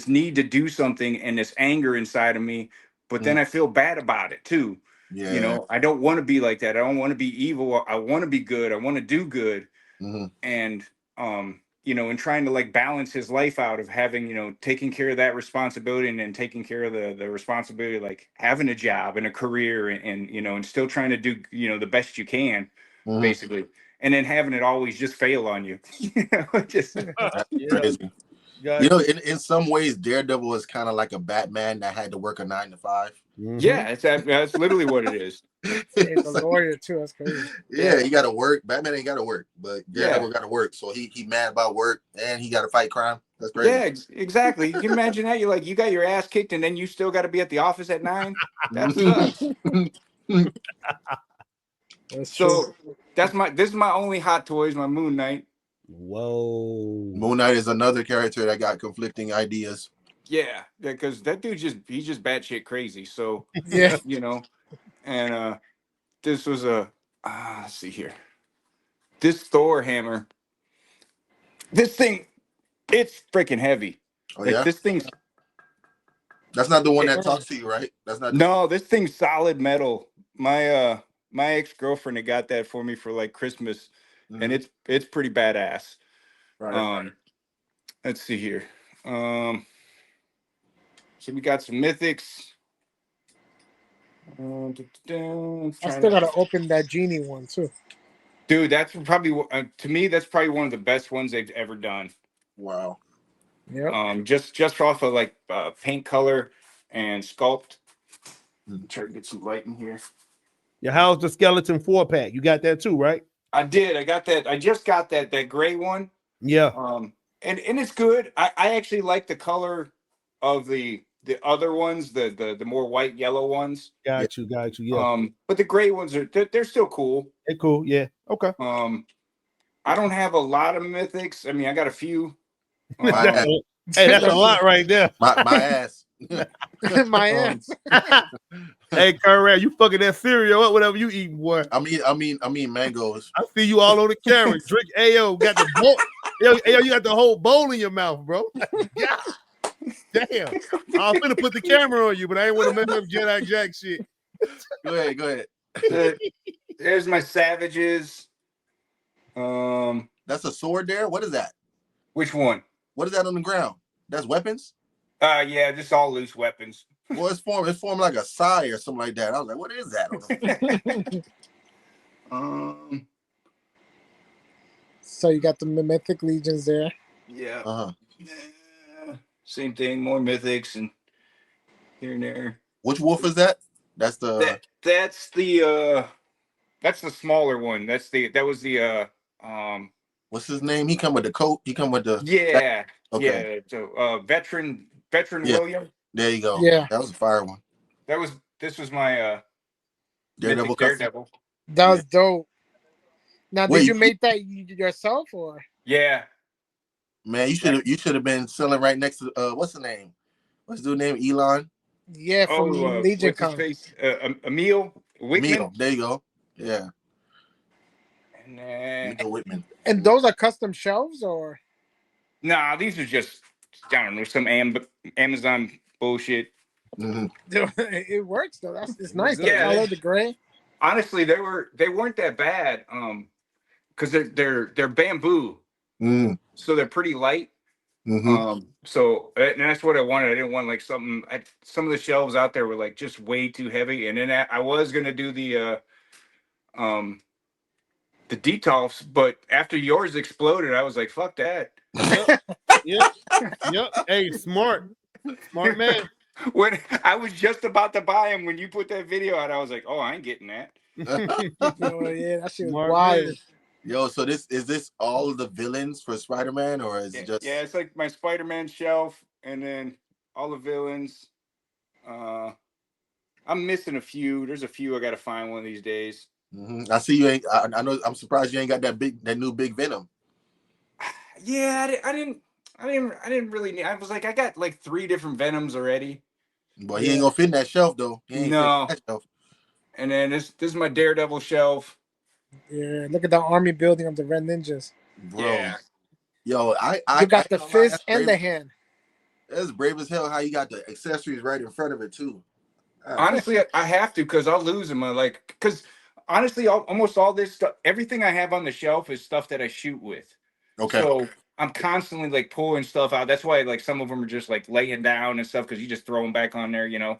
need to do something and this anger inside of me, but then I feel bad about it too. Yeah. You know, I don't want to be like that. I don't want to be evil. I want to be good. I want to do good. And you know, and trying to like balance his life out of having, you know, taking care of that responsibility and then taking care of the responsibility of like having a job and a career and you know, and still trying to do, you know, the best you can, basically. And then having it always just fail on you. You know, just crazy. You know, in some ways, Daredevil is kind of like a Batman that had to work a 9 to 5. Yeah, that's literally what it is. He's a lawyer too. That's crazy. Yeah, he got to work. Batman ain't got to work, but Daredevil got to work. So he mad about work and he got to fight crime. That's crazy. Yeah, exactly. You can imagine that. You're like, you got your ass kicked and then you still got to be at the office at 9. That sucks. So this is my only Hot Toys, my Moon Knight. Whoa. Moon Knight is another character that got conflicting ideas. Yeah, because that dude he's just batshit crazy. So yeah, you know, and this was let's see here. This Thor hammer. This thing, it's freaking heavy. Oh like, yeah. This thing's. That's not the one that talks to you, right? That's not. No, this thing's solid metal. My ex-girlfriend had got that for me for like Christmas, and it's pretty badass. Right. Let's see here. So we got some mythics. I still gotta open that genie one too. Dude, that's probably to me that's probably one of the best ones they've ever done. Wow. Yeah. Just off of like paint color and sculpt. Try to get some light in here. Yeah, how's the skeleton 4-pack? You got that too, right? I did. I got that. I just got that gray one. Yeah. And it's good. I actually like the color of the other ones, the more white yellow ones. Got you. Yeah. But the gray ones they're still cool. They're cool. Yeah. Okay. I don't have a lot of mythics. I mean, I got a few. Hey, that's a lot right there. My ass. My ass. Hey, Conrad, you fucking that cereal up, whatever you eating, boy. I mean mangoes. I see you all on the camera. Drink Ayo, got the bowl. Ayo, you got the whole bowl in your mouth, bro. Yeah. Damn. I was gonna put the camera on you, but I ain't want to mess up Jedi Jack shit. Go ahead. There's my savages. That's a sword there. What is that? Which one? What is that on the ground? That's weapons. Yeah, just all loose weapons. Well, it's formed like a sai or something like that. I was like, what is that? So you got the mythic legions there. Yeah. Same thing, more mythics and here and there. Which wolf is that? That's the that's the smaller one. That was the what's his name? He come with the coat. He come with the Okay. Yeah. So veteran William. There you go. Yeah. That was a fire one. This was my Daredevil. That was dope. Now, Wait, did you make that yourself or? Yeah. Man, you should have been selling right next to what's the name? What's the dude name? Elon? Yeah, from What's his LegionCon. face? Emil Whitman. Emil, there you go. Yeah. And then, Emil Whitman. And those are custom shelves or? nah, these are just, I don't know, some Amazon bullshit. Mm-hmm. It works though. It's nice. The Yeah. color, the gray. Honestly, they weren't that bad. Because they're bamboo, so they're pretty light. So and that's what I wanted. I didn't want like something. Some of the shelves out there were like just way too heavy, and then I was gonna do the detolfs, but after yours exploded, I was like, fuck that. Yep. Hey, smart man. When I was just about to buy them, when you put that video out, I was like, oh, I ain't getting that. Oh yeah, that shit was Smart wild. man. Yo, so is this all of the villains for Spider-Man, or is it just? Yeah, it's like my Spider-Man shelf, and then all the villains. I'm missing a few. There's a few I got to find one of these days. I see you ain't. I know. I'm surprised you ain't got that new big Venom. Yeah, I didn't really need. I was like, I got like 3 different Venoms already. But he ain't gonna fit in that shelf though. He ain't No. fit in that shelf. And then this is my Daredevil shelf. Yeah, look at the army building of the Red Ninjas. Bro. Yeah. Yo, You got the fist and the hand. That's brave as hell how you got the accessories right in front of it too. Honestly, I have to, because I'll lose them. Because honestly, almost all this stuff, everything I have on the shelf is stuff that I shoot with. Okay. So I'm constantly like pulling stuff out. That's why like some of them are just like laying down and stuff, because you just throw them back on there, you know.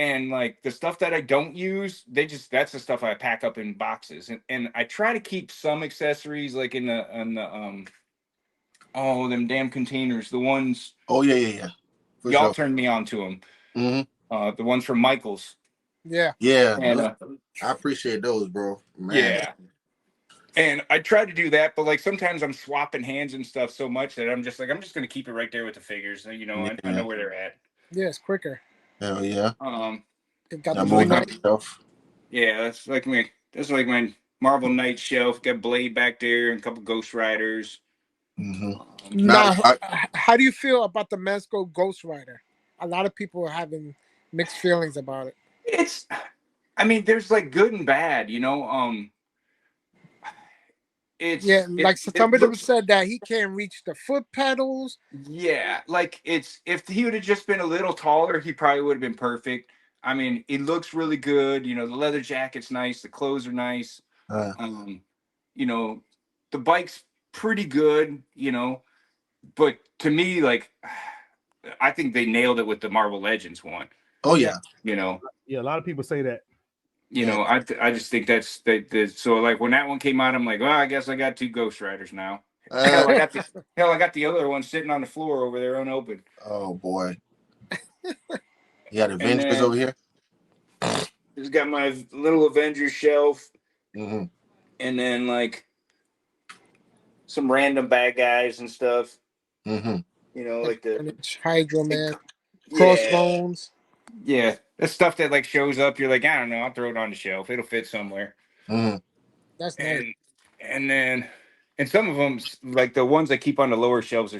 And like the stuff that I don't use, that's the stuff I pack up in boxes. And I try to keep some accessories like in the them damn containers, the ones. Oh yeah. For y'all turned me on to them. The ones from Michaels. Yeah. And I appreciate those, bro. Man. Yeah. And I try to do that, but like sometimes I'm swapping hands and stuff so much that I'm just gonna keep it right there with the figures. You know, I know where they're at. Yeah, it's quicker. Hell yeah. It got the shelf. Yeah, that's like my Marvel Knight shelf. Got Blade back there and a couple Ghost Riders. Now, how do you feel about the Mezco Ghost Rider? A lot of people are having mixed feelings about it. There's like good and bad, you know. Some of them said that he can't reach the foot pedals. Yeah, like if he would have just been a little taller, he probably would have been perfect. I mean, it looks really good. You know, the leather jacket's nice, the clothes are nice. You know, the bike's pretty good. You know, but to me, like, I think they nailed it with the Marvel Legends one. Oh yeah. You know. Yeah, a lot of people say that. You know, I just think that's so like when that one came out, I'm like, well, I guess I got 2 Ghost Riders now. Hell, I got the other one sitting on the floor over there unopened. Oh boy. You got Avengers over here? Just got my little Avengers shelf. And then like some random bad guys and stuff. You know, like the Hydro Man, Crossbones. Yeah, that's stuff that like shows up. You're like, I don't know, I'll throw it on the shelf. It'll fit somewhere. That's nice. And some of them, like the ones I keep on the lower shelves,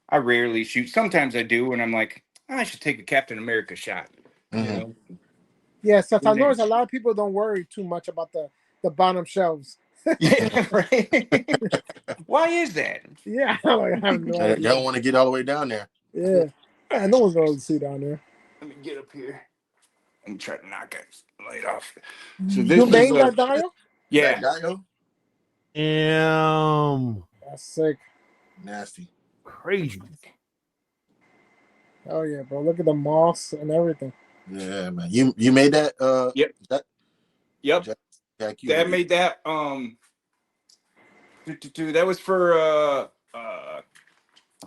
I rarely shoot. Sometimes I do, and I'm like, I should take a Captain America shot. You know? Yeah, so I notice a lot of people don't worry too much about the bottom shelves. Yeah, right. Why is that? Yeah, I have no idea. They don't want to get all the way down there. Yeah, no one's going to see down there. Let me get up here and try to knock that light off. So this you made that dial? Yeah. Dial? That's sick. Nasty. Crazy. Oh yeah, bro. Look at the moss and everything. Yeah, man. You made that? Yep. Yep. Jack, that made that. That was for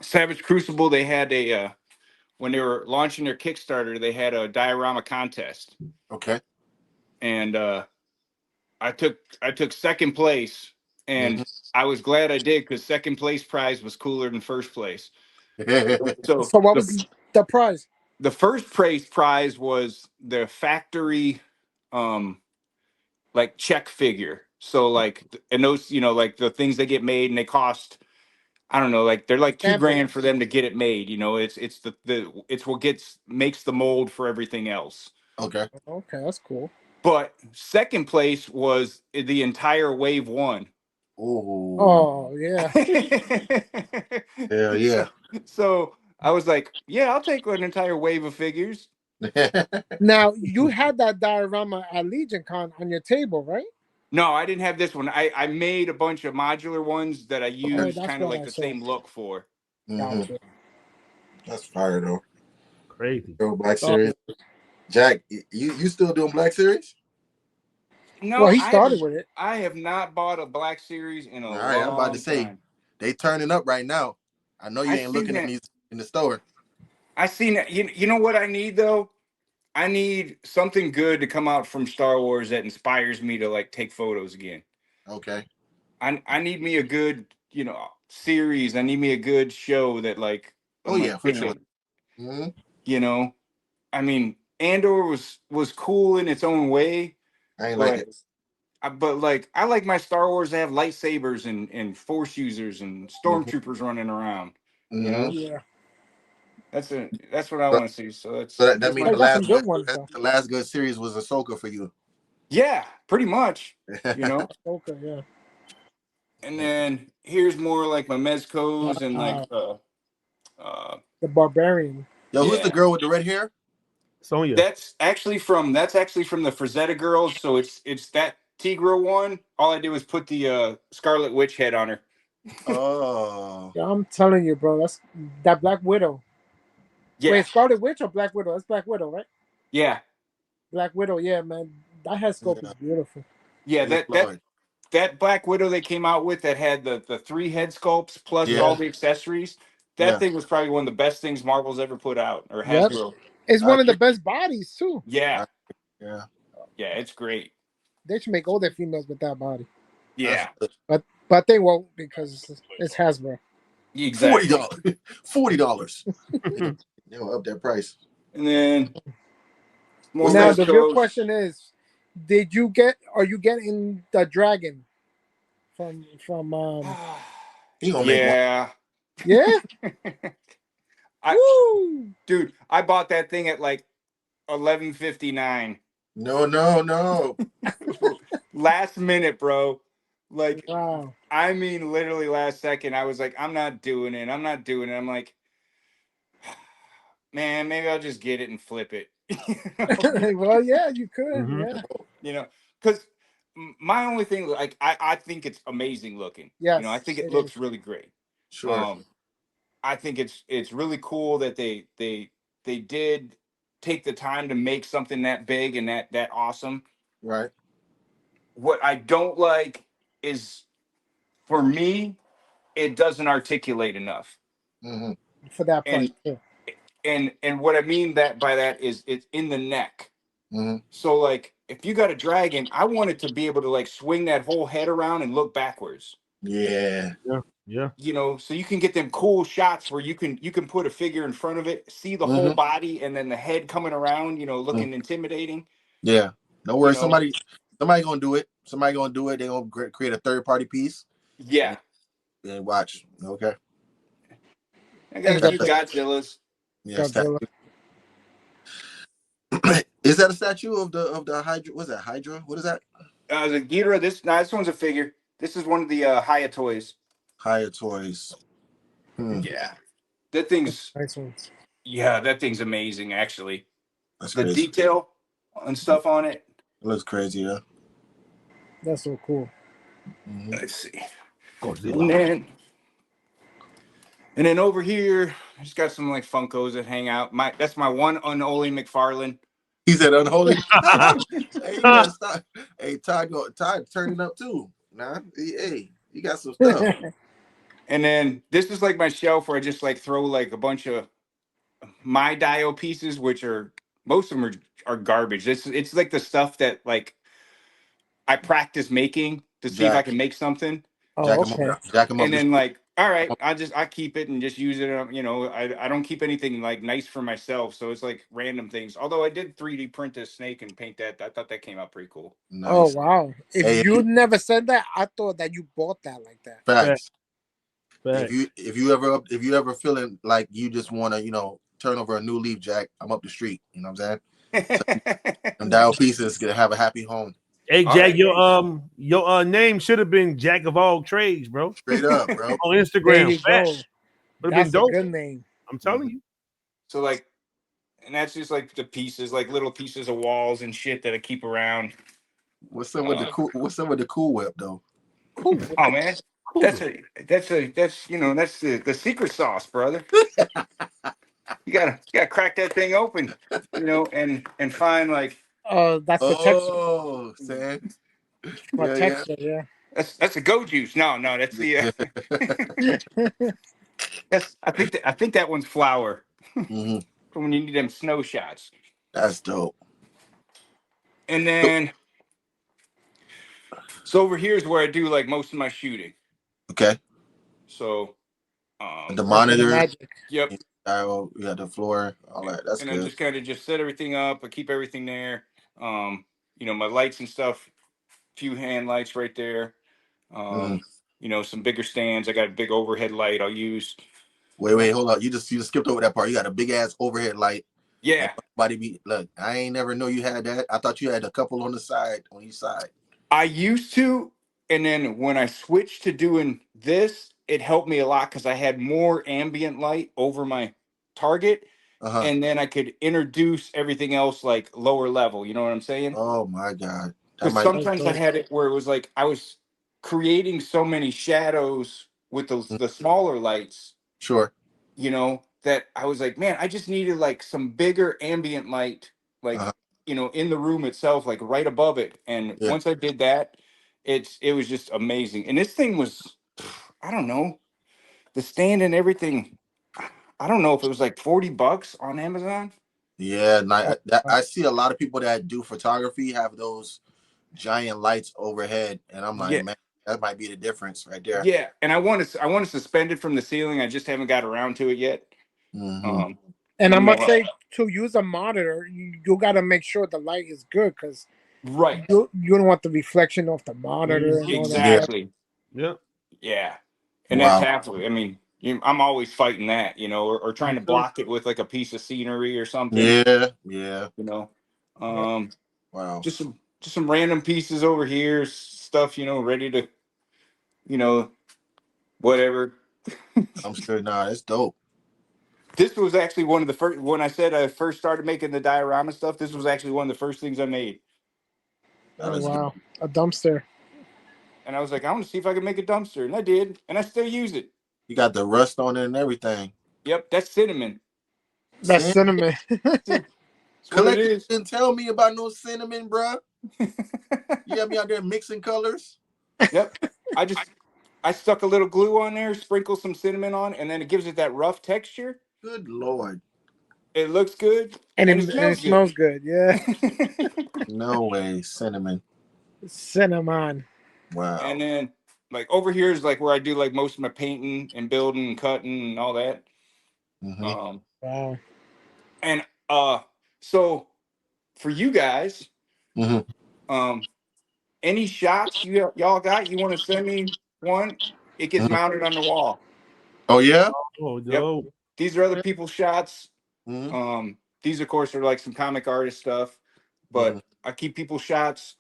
Savage Crucible. They had a when they were launching their Kickstarter, they had a diorama contest. Okay. And I took second place, and I was glad I did, because second place prize was cooler than first place. So what was the prize? The first prize was the factory like check figure. So like, and those, you know, like the things that get made and they cost, I don't know, like they're like $2,000 for them to get it made. You know, it's it's what makes the mold for everything else. Okay. Okay, that's cool. But second place was the entire wave 1. Oh yeah. Hell yeah. So I was like, yeah, I'll take an entire wave of figures. Now you had that diorama at LegionCon on your table, right? No, I didn't have this one. I made a bunch of modular ones that I used kind of like the same look for. Gotcha. That's fire though. Crazy. Black Series. Jack, you still doing Black Series? No, well, he started with it. I have not bought a Black Series in a long I'm about to say time. they turning up right now. I know you ain't looking at these in the store. I seen that. You know what I need though? I need something good to come out from Star Wars that inspires me to like take photos again. Okay. I need me a good, you know, series. I need me a good show that like. Oh yeah, for sure. Mm-hmm. You know, I mean, Andor was cool in its own way. I ain't like it. But like, I like my Star Wars to have lightsabers and Force users and stormtroopers running around. You know, yeah. That's what I want to see. So that means the last good series was Ahsoka for you. Yeah, pretty much. You know. Okay, yeah. And then here's more like my mezcos and like the barbarian. Yo, who's the girl with the red hair? Sonya. That's actually from the Frazetta girls. So it's that Tigra one. All I did was put the Scarlet Witch head on her. Oh. Yeah, I'm telling you, bro. That's that Black Widow. Yeah. Wait, Scarlet Witch or Black Widow? That's Black Widow, right? Yeah. Black Widow, yeah, man. That head sculpt is beautiful. Yeah, that Black Widow they came out with that had the 3 head sculpts plus all the accessories. That thing was probably one of the best things Marvel's ever put out or Hasbro. It's one of the best bodies too. Yeah. Yeah, it's great. They should make all their females with that body. Yeah. But they won't because it's Hasbro. Exactly. $40. They'll up that price. And then now the real question is, are you getting the dragon from yeah. Yeah? Dude, I bought that thing at like $11.59. No. Last minute, bro. Like, wow. I mean, literally last second, I was like, I'm not doing it. I'm like, man, maybe I'll just get it and flip it. Well, yeah, you could. Yeah. You know, because my only thing, like, I think it's amazing looking. Yes, you know, I think it looks really great. Sure. I think it's really cool that they did take the time to make something that big and that awesome. Right. What I don't like is, for me, it doesn't articulate enough. For that part. And what I mean by that is it's in the neck. So like, if you got a dragon, I want it to be able to like swing that whole head around and look backwards. Yeah. You know, so you can get them cool shots where you can put a figure in front of it, see the whole body, and then the head coming around, you know, looking intimidating. Yeah. No worries. You know, somebody gonna do it. Somebody gonna do it. They're gonna create a third-party piece. Yeah. And watch. Okay. I got a few Godzillas. Yeah. Is that a statue of the Hydra? What's that? Hydra? What is that? The Ghidorah. This one's a figure. This is one of the Hayatoys. Hayatoys. Yeah. That thing's nice ones. Yeah, that thing's amazing, actually. That's the crazy. Detail and stuff on it. It looks crazy, yeah. That's so cool. Let's see. And then over here, I just got some like Funkos that hang out. That's my one unholy McFarlane. He said unholy. Hey, Todd turning up too. Nah, hey, you got some stuff. And then this is like my shelf where I just like throw like a bunch of my dio pieces, which are most of them are garbage. It's like the stuff that like I practice making to see if I can make something. Oh, okay. Jack 'em up. And then like All right, I keep it and just use it. You know, I don't keep anything like nice for myself, so it's like random things. Although I did 3D print a snake and paint that. I thought that came out pretty cool. Oh Nice. wow! If Hey, you never said that, I thought that you bought that like that. facts. Facts. If you ever feeling like you just want to turn over a new leaf, Jack, I'm up the street. You know what I'm saying? And dial pieces gonna have a happy home. Hey All Jack, right. your name should have been Jack of all trades, bro. Straight up, bro. On There Instagram. you go. Would have been That's a dope. good name. I'm telling you. So like, and that's just like the pieces, like little pieces of walls and shit that I keep around. What's up with the cool whip though? Cool. Oh man, that's the secret sauce, brother. You gotta crack that thing open, and find like That's the texture. Oh, Sam. For Yeah, texture, yeah. that's the go juice. No, that's the I think that one's flour hmm for when you need them snow shots. That's dope. And then so over here is where I do like most of my shooting. Okay. So The The monitor. magic. yep. You got the floor, all that. That's And good. I just kind of just set everything up. I keep everything there. My lights and stuff, few hand lights right there. Mhm. Some bigger stands. I got a big overhead light I'll use. Wait, hold up. You just skipped over that part. You got a big ass overhead light. Yeah. Look, I ain't never know you had that. I thought you had a couple on each side. I used to, and then when I switched to doing this, it helped me a lot because I had more ambient light over my target, and then I could introduce everything else like lower level. You know what I'm saying? Oh my God. That Because might sometimes I had it where it was like I was creating so many shadows with the smaller lights, sure. that I was like, man, I just needed like some bigger ambient light, like, Uh-huh. in the room itself, like right above it. And Yeah. once I did that, it was just amazing. And this thing was, I don't know, the stand and everything. I don't know if it was like $40 on Amazon. Yeah, I see a lot of people that do photography have those giant lights overhead, and I'm like, Yeah. man, that might be the difference right there. Yeah. And I want to suspend it from the ceiling. I just haven't got around to it yet. Mm-hmm. And I must say, to use a monitor, you got to make sure the light is good because right, you don't want the reflection off the monitor and all that. exactly. Yeah. Yeah. And that's Wow. half of it. I mean, I'm always fighting that, or trying to block it with like a piece of scenery or something. Yeah. Wow. Just some random pieces over here, stuff, ready to, whatever. I'm sure. Nah, it's dope. This was actually one of the first, when I said I first started making the diorama stuff, this was actually one of the first things I made. Oh wow, a dumpster. And I was like, I want to see if I can make a dumpster, and I did, and I still use it. You got the rust on it and everything. Yep, that's cinnamon. That's cinnamon. Collector didn't tell me about no cinnamon, bro. You have me out there mixing colors. Yep. I stuck a little glue on there, sprinkle some cinnamon on, and then it gives it that rough texture. Good Lord. It looks good. And it smells good. Yeah. No way. Cinnamon. Cinnamon. Wow. And then like over here is like where I do like most of my painting and building and cutting and all that. Mm-hmm. Wow. And so for you guys, Mm-hmm. any shots y'all got, you want to send me one? It gets mounted on the wall. Oh yeah? Oh no. Yep. These are other people's shots. Mm-hmm. These of course are like some comic artist stuff, but I keep people's shots.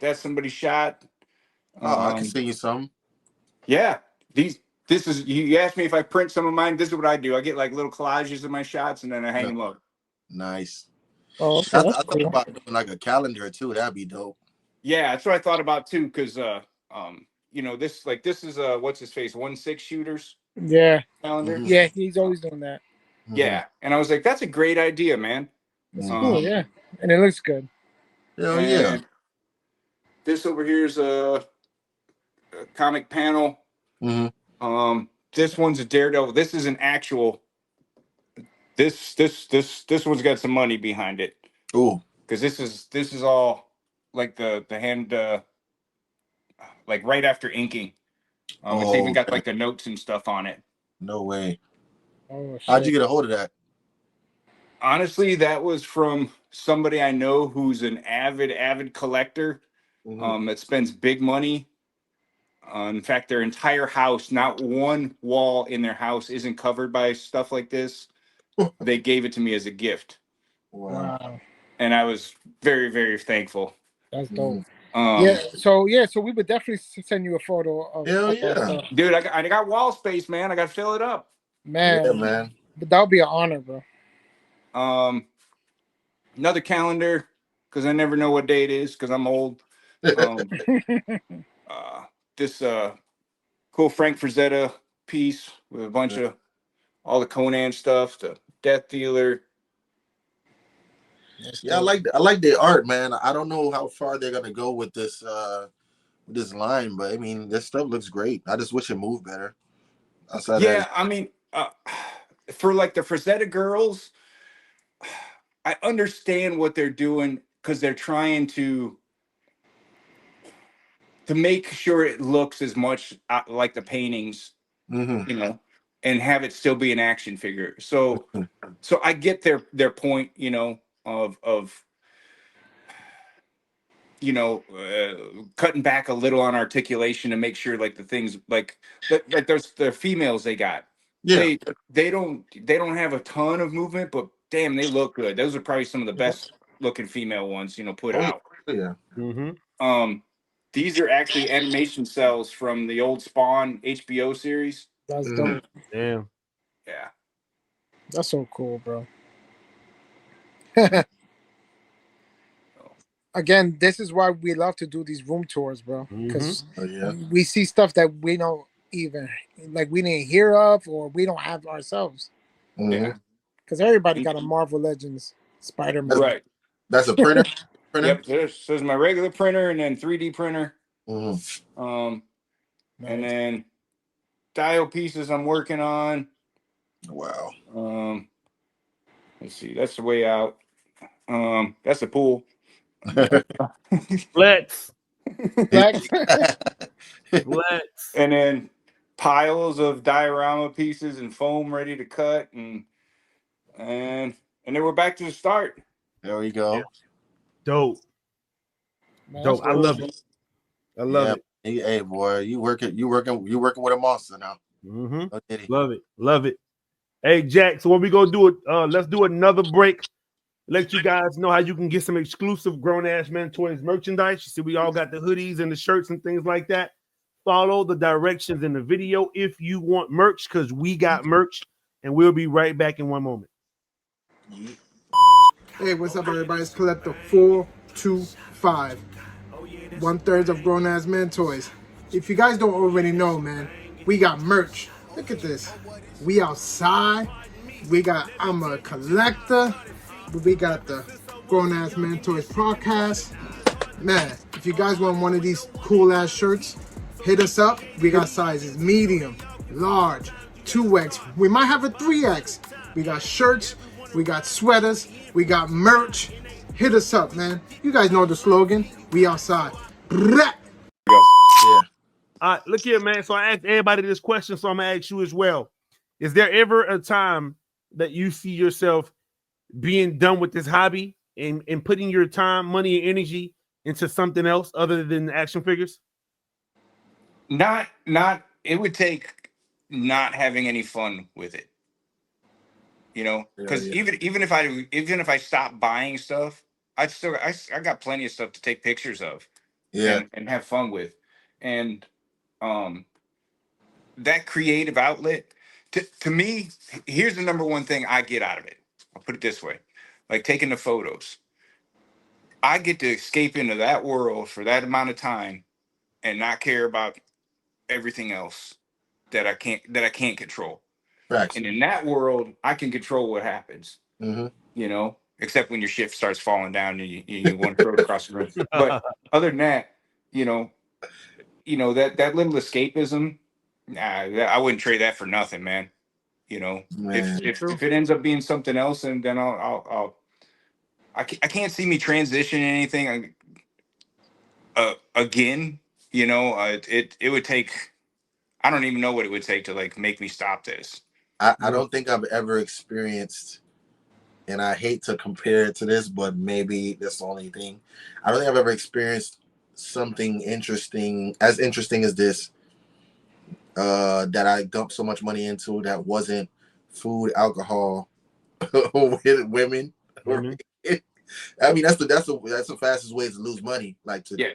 That's somebody's shot. I can send you some. Yeah. This is, you asked me if I print some of mine. This is what I do. I get like little collages of my shots and then I hang them up. Nice. Oh, okay, I thought about doing like a calendar too. That'd be dope. Yeah, that's what I thought about too. Cause this is what's his face, 1/6 shooters. Yeah. Calendar. Mm-hmm. Yeah, he's always doing that. Mm-hmm. Yeah. And I was like, that's a great idea, man. It's cool, yeah. And it looks good. Hell yeah. This over here is a comic panel. Mm-hmm. This one's a Daredevil. This is an actual. This one's got some money behind it. Ooh. Because this is all like the hand like right after inking. It's even got like the notes and stuff on it. No way. Oh, shit. How'd you get a hold of that? Honestly, that was from somebody I know who's an avid collector. That spends big money. In fact, their entire house, not one wall in their house isn't covered by stuff like this. They gave it to me as a gift. Wow. And I was very, very thankful. That's dope. So we would definitely send you a photo of that stuff. Dude, I got wall space, man. I got to fill it up. Man. Yeah, man. But that would be an honor, bro. Another calendar, because I never know what day it is, because I'm old. This cool Frank Frazetta piece with a bunch of all the Conan stuff, the Death Dealer. Yeah, I like the art, man. I don't know how far they're gonna go with this line, but I mean, this stuff looks great. I just wish it moved better. I mean, for like the Frazetta girls, I understand what they're doing because they're trying to make sure it looks as much like the paintings, you know, and have it still be an action figure. So I get their point, you know, of you know, cutting back a little on articulation to make sure like the things like there's the females they got. Yeah. They don't have a ton of movement, but damn, they look good. Those are probably some of the best looking female ones, you know, put out. Yeah. These are actually animation cells from the old Spawn HBO series. That's dope. Damn. Yeah. That's so cool, bro. Again, this is why we love to do these room tours, bro. Because we see stuff that we don't even we didn't hear of or we don't have ourselves. Yeah. Because everybody got a Marvel Legends Spider-Man. Right. That's a printer. Yep. There's my regular printer and then 3D printer. And then dial pieces I'm working on. Wow. Let's see. That's the way out. That's the pool. Flex. Flex. Flex. And then piles of diorama pieces and foam ready to cut, and then we're back to the start. There we go. Yeah. Dope. Dope. I love it. I love it. Hey, boy, you working with a monster now. Love it. Hey, Jack. So what we gonna do? Let's do another break. Let you guys know how you can get some exclusive GrownAssMenToyz merchandise. You see, we all got the hoodies and the shirts and things like that. Follow the directions in the video if you want merch, because we got merch, and we'll be right back in one moment. Hey, what's up, everybody? It's Collector 425. 1/3 of GrownAssMenToyz. If you guys don't already know, man, we got merch. Look at this. We outside. I'm a collector. We got the GrownAssMenToyz podcast. Man, if you guys want one of these cool ass shirts, hit us up. We got sizes medium, large, 2X. We might have a 3X. We got shirts, we got sweaters, we got merch. Hit us up, man. You guys know the slogan. We outside. Yeah. All right, look here, man. So I asked everybody this question, so I'm gonna ask you as well. Is there ever a time that you see yourself being done with this hobby and putting your time, money, and energy into something else other than action figures? Not. It would take not having any fun with it. You know, because even if I stop buying stuff, I got plenty of stuff to take pictures of, and have fun with, and that creative outlet to me. Here's the number one thing I get out of it. I'll put it this way, like taking the photos. I get to escape into that world for that amount of time and not care about everything else that I can't control. Right. And in that world, I can control what happens. You know, except when your ship starts falling down and you want to throw it across the room. But other than that, you know that little escapism, I wouldn't trade that for nothing, man. You know, if it ends up being something else, and then I can't see me transitioning anything again. You know, it would take. I don't even know what it would take to like make me stop this. I don't think I've ever experienced, and I hate to compare it to this, but maybe that's the only thing. I don't think I've ever experienced something interesting as this, that I dumped so much money into that wasn't food, alcohol, with women. I mean, that's the fastest way to lose money. Like to,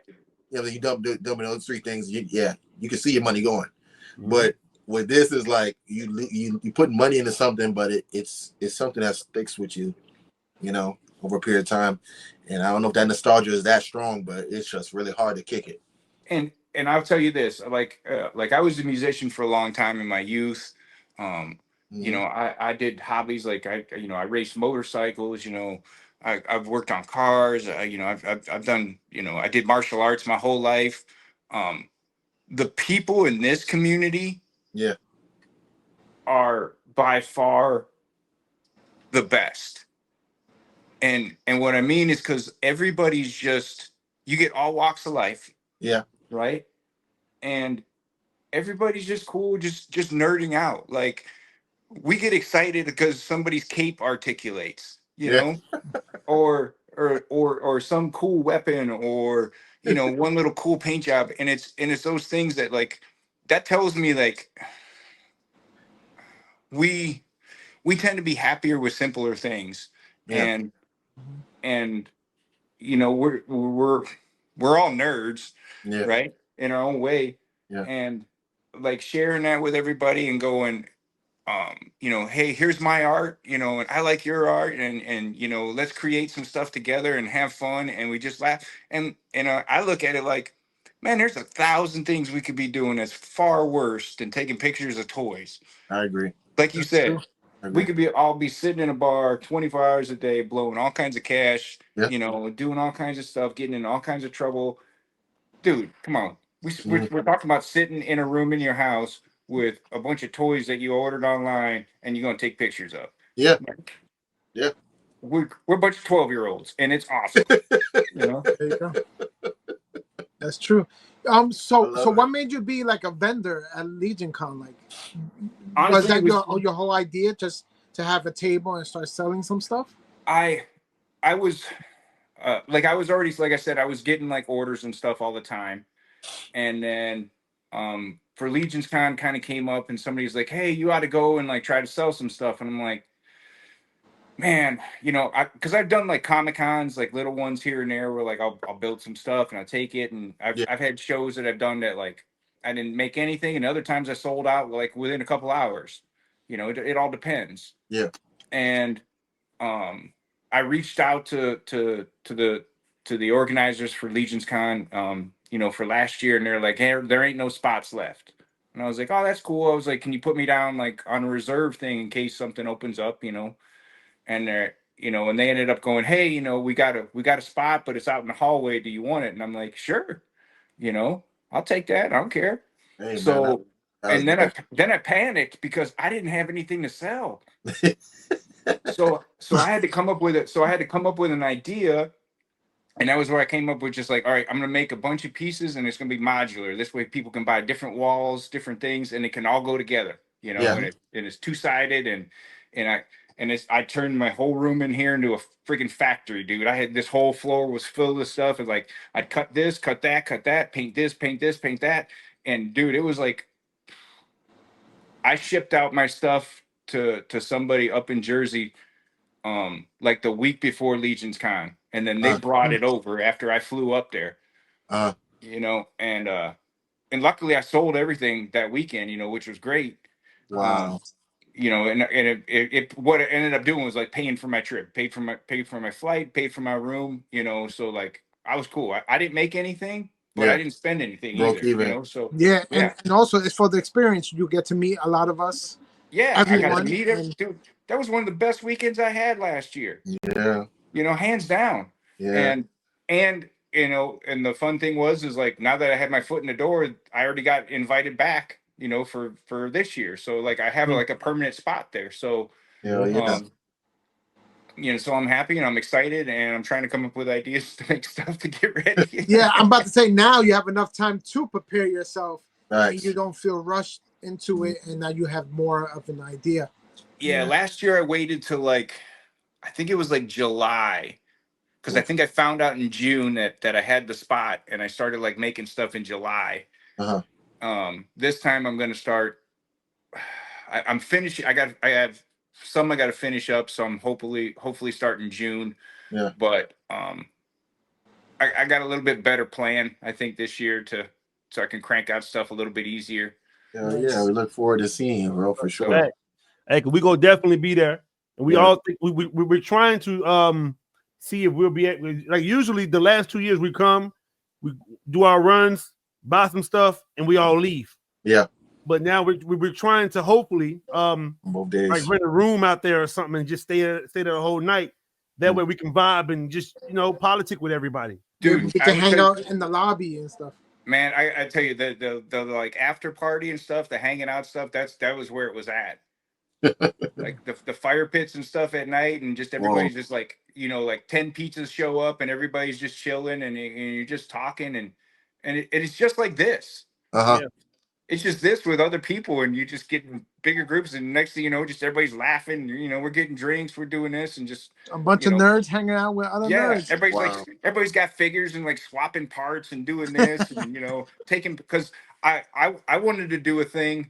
you dump those three things. You can see your money going. But with this is like you put money into something, but it's something that sticks with you, over a period of time. And I don't know if that nostalgia is that strong, but it's just really hard to kick it. And I'll tell you this, like I was a musician for a long time in my youth. I did hobbies like I raced motorcycles. I've worked on cars. I've done, I did martial arts my whole life. The people in this community, are by far the best. And what I mean is because everybody's just, you get all walks of life. Yeah. Right. And everybody's just cool, just nerding out. Like we get excited because somebody's cape articulates, or some cool weapon, or one little cool paint job, and it's those things that like that tells me like we tend to be happier with simpler things. And we're all nerds, right, in our own way, and like sharing that with everybody and going, hey, here's my art, and I like your art, and let's create some stuff together and have fun, and we just laugh. And I look at it like, man, there's 1,000 things we could be doing that's far worse than taking pictures of toys. I agree. Like you said, we could all be sitting in a bar 24 hours a day, blowing all kinds of cash, doing all kinds of stuff, getting in all kinds of trouble. Dude, come on. We're talking about sitting in a room in your house with a bunch of toys that you ordered online and you're going to take pictures of. Yeah. We're a bunch of 12-year-olds, and it's awesome. There you go. That's true. So what made you be like a vendor at LegionCon? Like, honestly, was that your whole idea, just to have a table and start selling some stuff? I was I was already, like I said, I was getting like orders and stuff all the time, and then for LegionCon kind of came up, and somebody's like, "Hey, you ought to go and like try to sell some stuff," and I'm like, man, because I've done like Comic-Cons, like little ones here and there, where like I'll build some stuff and I'll take it, and I've had shows that I've done that like I didn't make anything, and other times I sold out like within a couple hours. It all depends. Yeah. And I reached out to the organizers for LegionCon, for last year, and they're like, "Hey, there ain't no spots left." And I was like, "Oh, that's cool." I was like, "Can you put me down like on a reserve thing in case something opens up?" And they're, and they ended up going, "Hey, we got a spot, but it's out in the hallway. Do you want it?" And I'm like, "Sure, I'll take that. I don't care." Hey, so, man, then I panicked because I didn't have anything to sell. so I had to come up with it. So I had to come up with an idea, and that was where I came up with just like, all right, I'm gonna make a bunch of pieces, and it's gonna be modular. This way, people can buy different walls, different things, and it can all go together. And it's two-sided, and I turned my whole room in here into a freaking factory, dude. I had this whole floor was filled with stuff. And like, I'd cut this, cut that, paint this, paint that. And dude, it was like, I shipped out my stuff to somebody up in Jersey, like the week before LegionCon. And then they brought it over after I flew up there, and luckily I sold everything that weekend, which was great. Wow. And what it ended up doing was like paying for my trip, paid for my flight, paid for my room, so like I was cool. I didn't make anything, but I didn't spend anything either. So and also it's for the experience. You get to meet a lot of us. Yeah, everyone. I got to meet everyone. Dude, that was one of the best weekends I had last year. Yeah. Hands down. Yeah. And and the fun thing is like, now that I had my foot in the door, I already got invited back, for this year. So like I have like a permanent spot there. So so I'm happy and I'm excited, and I'm trying to come up with ideas to make stuff to get ready. Yeah, I'm about to say, now you have enough time to prepare yourself and you don't feel rushed into it, and now you have more of an idea. Yeah, last year I waited till like, I think it was like July, because I think I found out in June that I had the spot, and I started like making stuff in July. This time I'm gonna start. I'm finishing. I have some I got to finish up, so I'm hopefully start in June. Yeah. But I got a little bit better plan, I think, this year so I can crank out stuff a little bit easier. Yeah, we look forward to seeing you, bro, for sure. Hey, we gonna definitely be there, and we all think we're trying to see if we'll be like usually the last 2 years we come, we do our runs, buy some stuff, and we all leave. Yeah. But now we're trying to hopefully both days, like rent a room out there or something and just stay there the whole night. That way we can vibe and just politic with everybody. Dude, we can hang out in the lobby and stuff. Man, I tell you, the like after party and stuff, the hanging out stuff, that was where it was at. Like the fire pits and stuff at night, and just everybody's just like, like 10 pizzas show up and everybody's just chilling and you're just talking and it's just like this. Yeah. It's just this with other people, and you just get in bigger groups, and next thing you know, just everybody's laughing. We're getting drinks, we're doing this, and just a bunch of nerds hanging out with other nerds. Everybody's got figures and like swapping parts and doing this, and taking, because I wanted to do a thing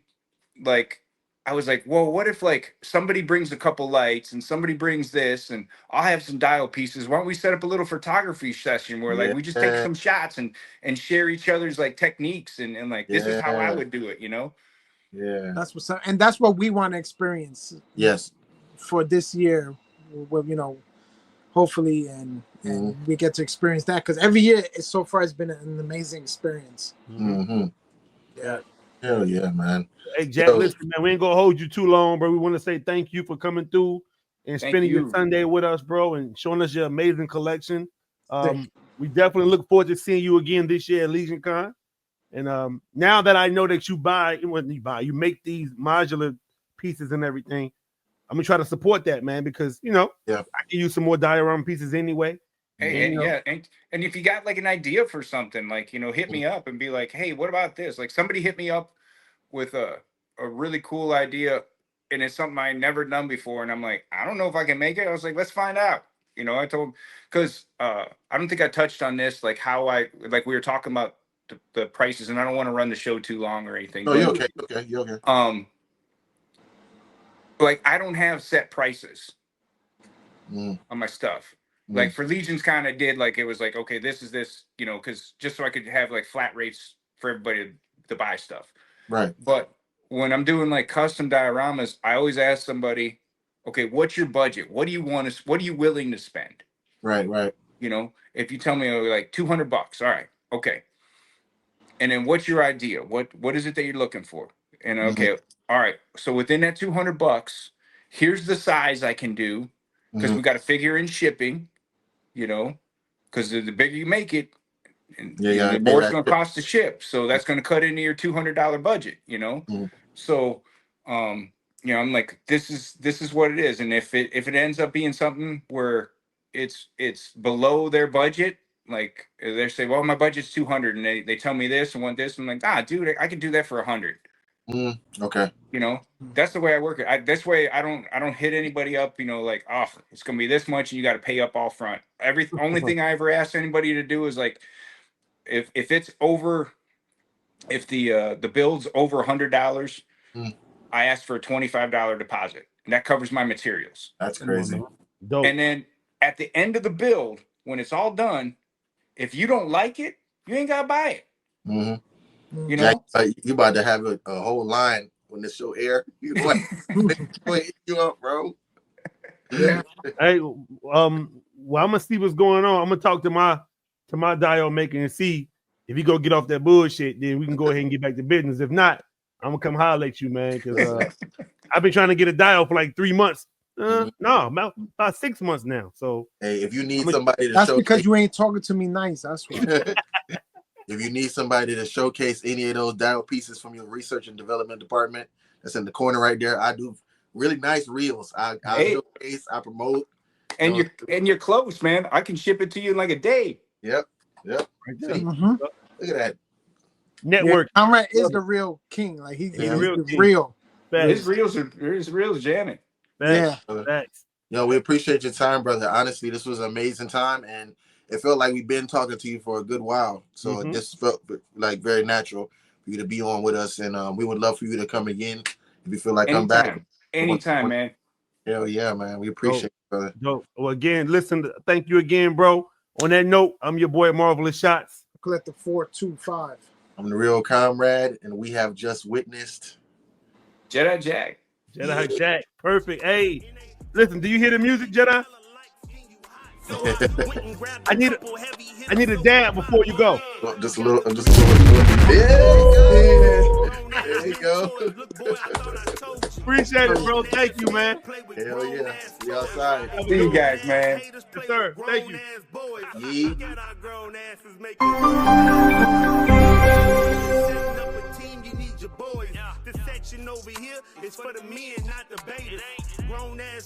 like, I was like, well, what if like somebody brings a couple lights and somebody brings this, and I'll have some dial pieces. Why don't we set up a little photography session where like we just take some shots and share each other's like techniques and like this is how I would do it, Yeah, that's that's what we want to experience. Yes, for this year, hopefully, and we get to experience that, because every year so far has been an amazing experience. Yeah. Hell yeah, man. Hey, Jack, listen, man, we ain't gonna hold you too long, bro. We want to say thank you for coming through and spending your Sunday with us, bro, and showing us your amazing collection. We definitely look forward to seeing you again this year at LegionCon. And now that I know that you make these modular pieces and everything, I'm gonna try to support that, man, because I can use some more diorama pieces anyway. Hey, and if you got like an idea for something, like hit me up and be like, hey, what about this? Like somebody hit me up with a really cool idea, and it's something I never done before, and I'm like, I don't know if I can make it. I was like, let's find out. I told him, because I don't think I touched on this, like how we were talking about the prices, and I don't want to run the show too long or anything. No, you're okay. You're okay. Like I don't have set prices on my stuff. Like for LegionCon, I did like, it was like, okay, this is this, because just so I could have like flat rates for everybody to buy stuff. Right. But when I'm doing like custom dioramas, I always ask somebody, okay, what's your budget? What do you want to? What are you willing to spend? Right. If you tell me like $200, all right, okay. And then what's your idea? What is it that you're looking for? And okay, all right. So within that $200, here's the size I can do, because we got to figure in shipping. Because the bigger you make it, and the more it's going to cost to ship. So that's going to cut into your $200 budget, So, I'm like, this is what it is. And if it ends up being something where it's below their budget, like they say, well, my budget's 200, and they tell me this and want this. I'm like, dude, I can do that for 100. Okay. That's the way I work it. This way I don't hit anybody up, like, oh, it's gonna be this much and you got to pay up all front. Only thing I ever asked anybody to do is like, if it's over, if the bill's over $100, I ask for a $25 deposit, and that covers my materials. That's crazy. Dope. And then at the end of the build, when it's all done, if you don't like it, you ain't gotta buy it. Jack, you about to have a whole line when the show air. You like you up, bro. Yeah. Hey, I'm gonna see what's going on. I'm gonna talk to my dial maker and see if he go get off that bullshit. Then we can go ahead and get back to business. If not, I'm gonna come holler at you, man. Because I've been trying to get a dial for like 3 months. No, about 6 months now. So hey, if you need somebody to that's because you ain't talking to me nice. That's why. If you need somebody to showcase any of those dial pieces from your research and development department, that's in the corner right there. I do really nice reels. I showcase, I promote. And you're close, man. I can ship it to you in like a day. Yep. right there. Look at that. network. Yeah, Comrade is the real king. Like he's the real. His reels are jamming. Facts. Yeah. Facts. Yo, we appreciate your time, brother. Honestly, this was an amazing time, and it felt like we've been talking to you for a good while. So it just felt like very natural for you to be on with us, and we would love for you to come again if you feel like come back. Anytime, man. Hell yeah, man. We appreciate it, brother. Well, again, listen, thank you again, bro. On that note, I'm your boy Marvelous Shots. Collector 425. I'm the real comrade, and we have just witnessed Jedi Jack. Jedi Jack. Perfect. Hey, listen, do you hear the music, Jedi? I need a dab before you go. Just a little. There you go. Appreciate it, bro. Thank you, man. Hell yeah. We outside. See you guys, man. Yes, sir. Thank you. This section over here is for the men, not the babies. Grown ass